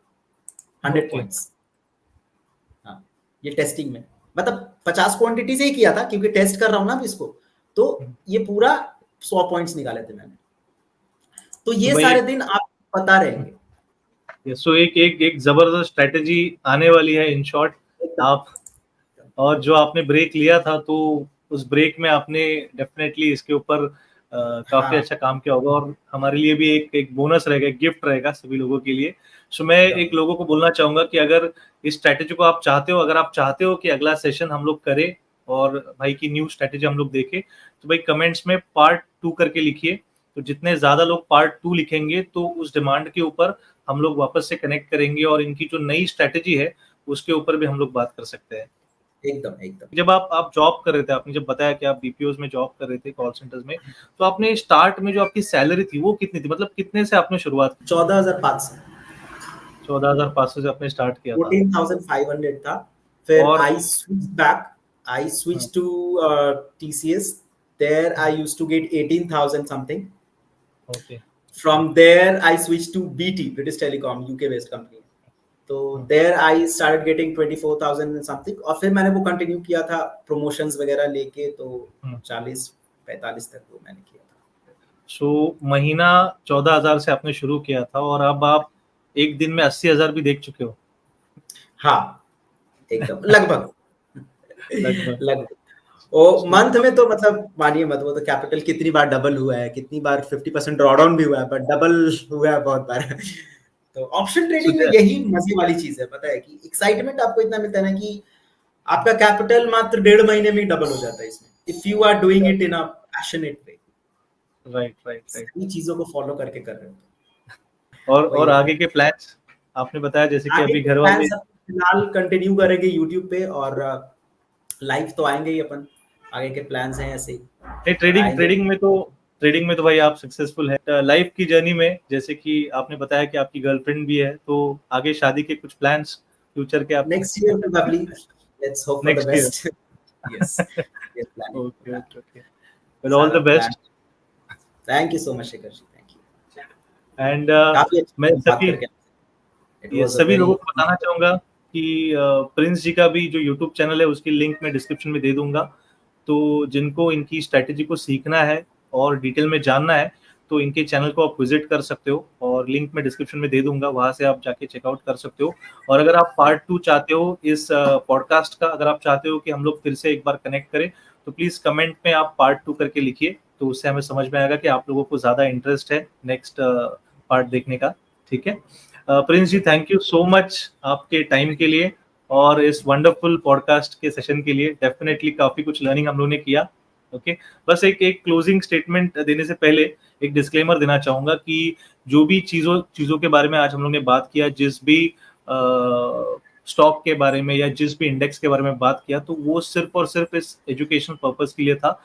100 ओके। पॉइंट्स। हाँ, ये टेस्टिंग में, मतलब 50 क्वांटिटी से ही किया था क्योंकि टेस्ट कर रहा हूं ना अब इसको, तो ये पूरा 100 पॉइंट्स निकाले थे मैंने। तो तो ये भाई सारे एक, दिन आप पता रहेंगे सो एक एक एक जबरदस्त स्ट्रेटेजी आने वाली है इन शॉर्ट। एकदम। आप, और जो आपने ब्रेक लिया था, तो उस ब्रेक में आपने डेफिनेटली इसके ऊपर काफी हाँ, अच्छा काम किया होगा, और हमारे लिए भी एक एक बोनस रहेगा, एक गिफ्ट रहेगा सभी लोगों के लिए। सो मैं एकदम। एक लोगों को बोलना चाहूंगा कि अगर इस स्ट्रेटेजी को आप चाहते हो, अगर आप चाहते हो कि अगला सेशन हम लोग करें और भाई की न्यू स्ट्रेटेजी हम लोग देखें, तो भाई कमेंट्स में पार्ट 2 करके लिखिए। तो जितने ज्यादा लोग पार्ट 2 लिखेंगे, तो उस डिमांड के ऊपर हम लोग वापस से कनेक्ट करेंगे, और इनकी जो नई स्ट्रेटेजी है उसके ऊपर भी हम लोग बात कर सकते हैं। एकदम, एकदम। जब आप जॉब कर रहे थे, आपने जब बताया कि आप बीपीओज में जॉब कर रहे थे, कॉल सेंटर्स में, तो आपने स्टार्ट में जो आपकी सैलरी थी वो कितनी थी, मतलब कितने से आपने शुरुआत की? 14,500, 14,500 से आपने स्टार्ट किया था। 14,500 था। फिर और आई स्विच बैक, आई हाँ, switch to TCS, there I used to get 18,000 something. Okay. From there, I switched to BT, British Telecom, UK based company. तो there I started getting 24,000 and something, और फिर मैंने वो कंटिन्यू किया था प्रमोशंस वगैरह लेके, तो 40-45 तक वो मैंने किया था। सो महीना 14,000 से आपने शुरू किया था, और अब आप एक दिन में 80,000 भी देख चुके हो। हाँ, एकदम लगभग लगभग। लगभग। ओ मंथ में तो मतलब मानिए मत, वो तो कैपिटल कितनी बार डबल हुआ है, कितनी बार 50% ड्रॉ डाउन भी हुआ है, बट डबल हुआ है बहुत बार। तो ऑप्शन ट्रेडिंग में यही मजे वाली चीज है, पता है कि एक्साइटमेंट आपको इतना मिलता है ना कि आपका कैपिटल मात्र 1.5 महीने में डबल हो जाता है इसमें, if you are doing it in a passionate way, right, right, right. सभी चीजों को फॉलो करके कर रहे हो, वही और होता है। आगे के प्लान्स आपने बताया, जैसे कि आगे अभी के घर प्लान वाले। सब फिलहाल कंटिन्यू करेंगे यूट्यूब पे, और लाइव तो आएंगे ही अपन, आगे के प्लान्स हैं ऐसे ही, नहीं, और ट्रेडिंग आएंगे। ट्रेडिंग में तो भाई आप सक्सेसफुल है लाइफ की जर्नी में। जैसे कि आपने बताया कि आपकी गर्लफ्रेंड भी है, तो आगे शादी के कुछ प्लान्स फ्यूचर के आपके? Next year probably, let's hope for the next year. Best. Yes, yes planning. Okay, okay, okay. Well, all सारा the plan. Best. Thank you so much Shekhar ji, thank you. And काफी मैं अच्छा बात सभी करके, इट ये वाज अ सभी वेरी, लोगों को बताना चाहूंगा कि प्रिंस जी का भी जो यूट्यूब चैनल है उसकी लिंक मैं डिस्क्रिप्शन में दे दूंगा। तो जिनको इनकी स्ट्रैटेजी को सीखना है और डिटेल में जानना है तो इनके चैनल को आप विजिट कर सकते हो, और लिंक मैं डिस्क्रिप्शन में दे दूंगा, वहां से आप जाके चेकआउट कर सकते हो। और अगर आप पार्ट 2 चाहते हो इस पॉडकास्ट का, अगर आप चाहते हो कि हम लोग फिर से एक बार कनेक्ट करें, तो प्लीज कमेंट में आप पार्ट 2 करके लिखिए, तो उससे हमें समझ में आएगा कि आप लोगों को ज्यादा इंटरेस्ट है नेक्स्ट पार्ट देखने का। ठीक है, Prince ji thank you so much आपके टाइम के लिए और इस वंडरफुल पॉडकास्ट के सेशन के लिए। डेफिनेटली काफी कुछ लर्निंग हम लोगों ने किया। ओके, बस एक क्लोजिंग स्टेटमेंट देने से पहले एक डिस्क्लेमर देना चाहूंगा कि जो भी चीजों के बारे में आज हम लोग ने बात किया, जिस भी स्टॉक के बारे में या जिस भी इंडेक्स के बारे में बात किया, तो वो सिर्फ और सिर्फ इस एजुकेशन पर्पस के लिए था।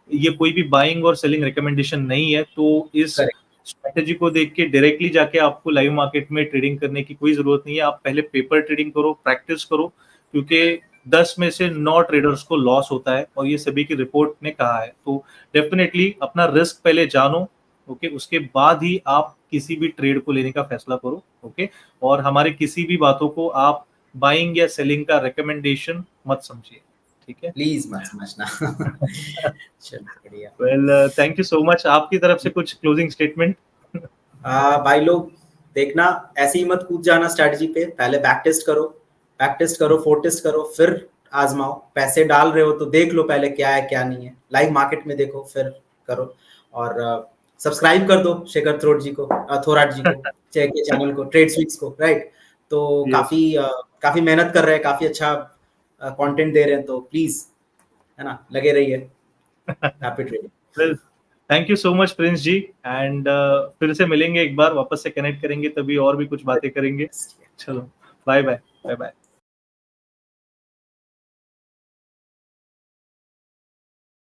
ये कोई भी बाइंग और सेलिंग रिकमेंडेशन नहीं है। तो इस स्ट्रेटेजी को देख के डायरेक्टली जाके आपको लाइव मार्केट में ट्रेडिंग करने की कोई जरूरत नहीं है। आप पहले पेपर ट्रेडिंग करो, प्रैक्टिस करो, क्योंकि 10 में से 9 ट्रेडर्स को लॉस होता है और ये सभी की रिपोर्ट ने कहा है। तो डेफिनेटली अपना रिस्क पहले जानो, ओके, उसके बाद ही आप किसी भी ट्रेड को लेने का फैसला करो। ओके, और हमारे किसी भी बातों को आप बाइंग या सेलिंग का रिकमेंडेशन मत समझिए। ठीक है, प्लीज मत समझना। चलो बढ़िया। Well thank you so much. आपकी तरफ से कुछ क्लोजिंग स्टेटमेंट? भाई लोग देखना, ऐसे ही मत कूद जाना स्ट्रैटेजी पे, पहले बैक टेस्ट करो, फोर टेस्ट करो, फिर आजमाओ। पैसे डाल रहे हो तो देख लो पहले क्या है क्या नहीं है, लाइव मार्केट में देखो फिर करो। और सब्सक्राइब कर दो शेखर थोराट जी को चैनल को, ट्रेड स्विक्स को, राइट। तो Yes. काफी मेहनत कर रहे हैं, काफी अच्छा कंटेंट दे रहे हैं, तो प्लीज है ना, लगे रहिए। Happy trading. Well thank you so much Prince ji, and फिर से मिलेंगे, एक बार वापस से कनेक्ट करेंगे, तभी और भी कुछ बातें करेंगे। चलो, बाय बाय बाय बाय।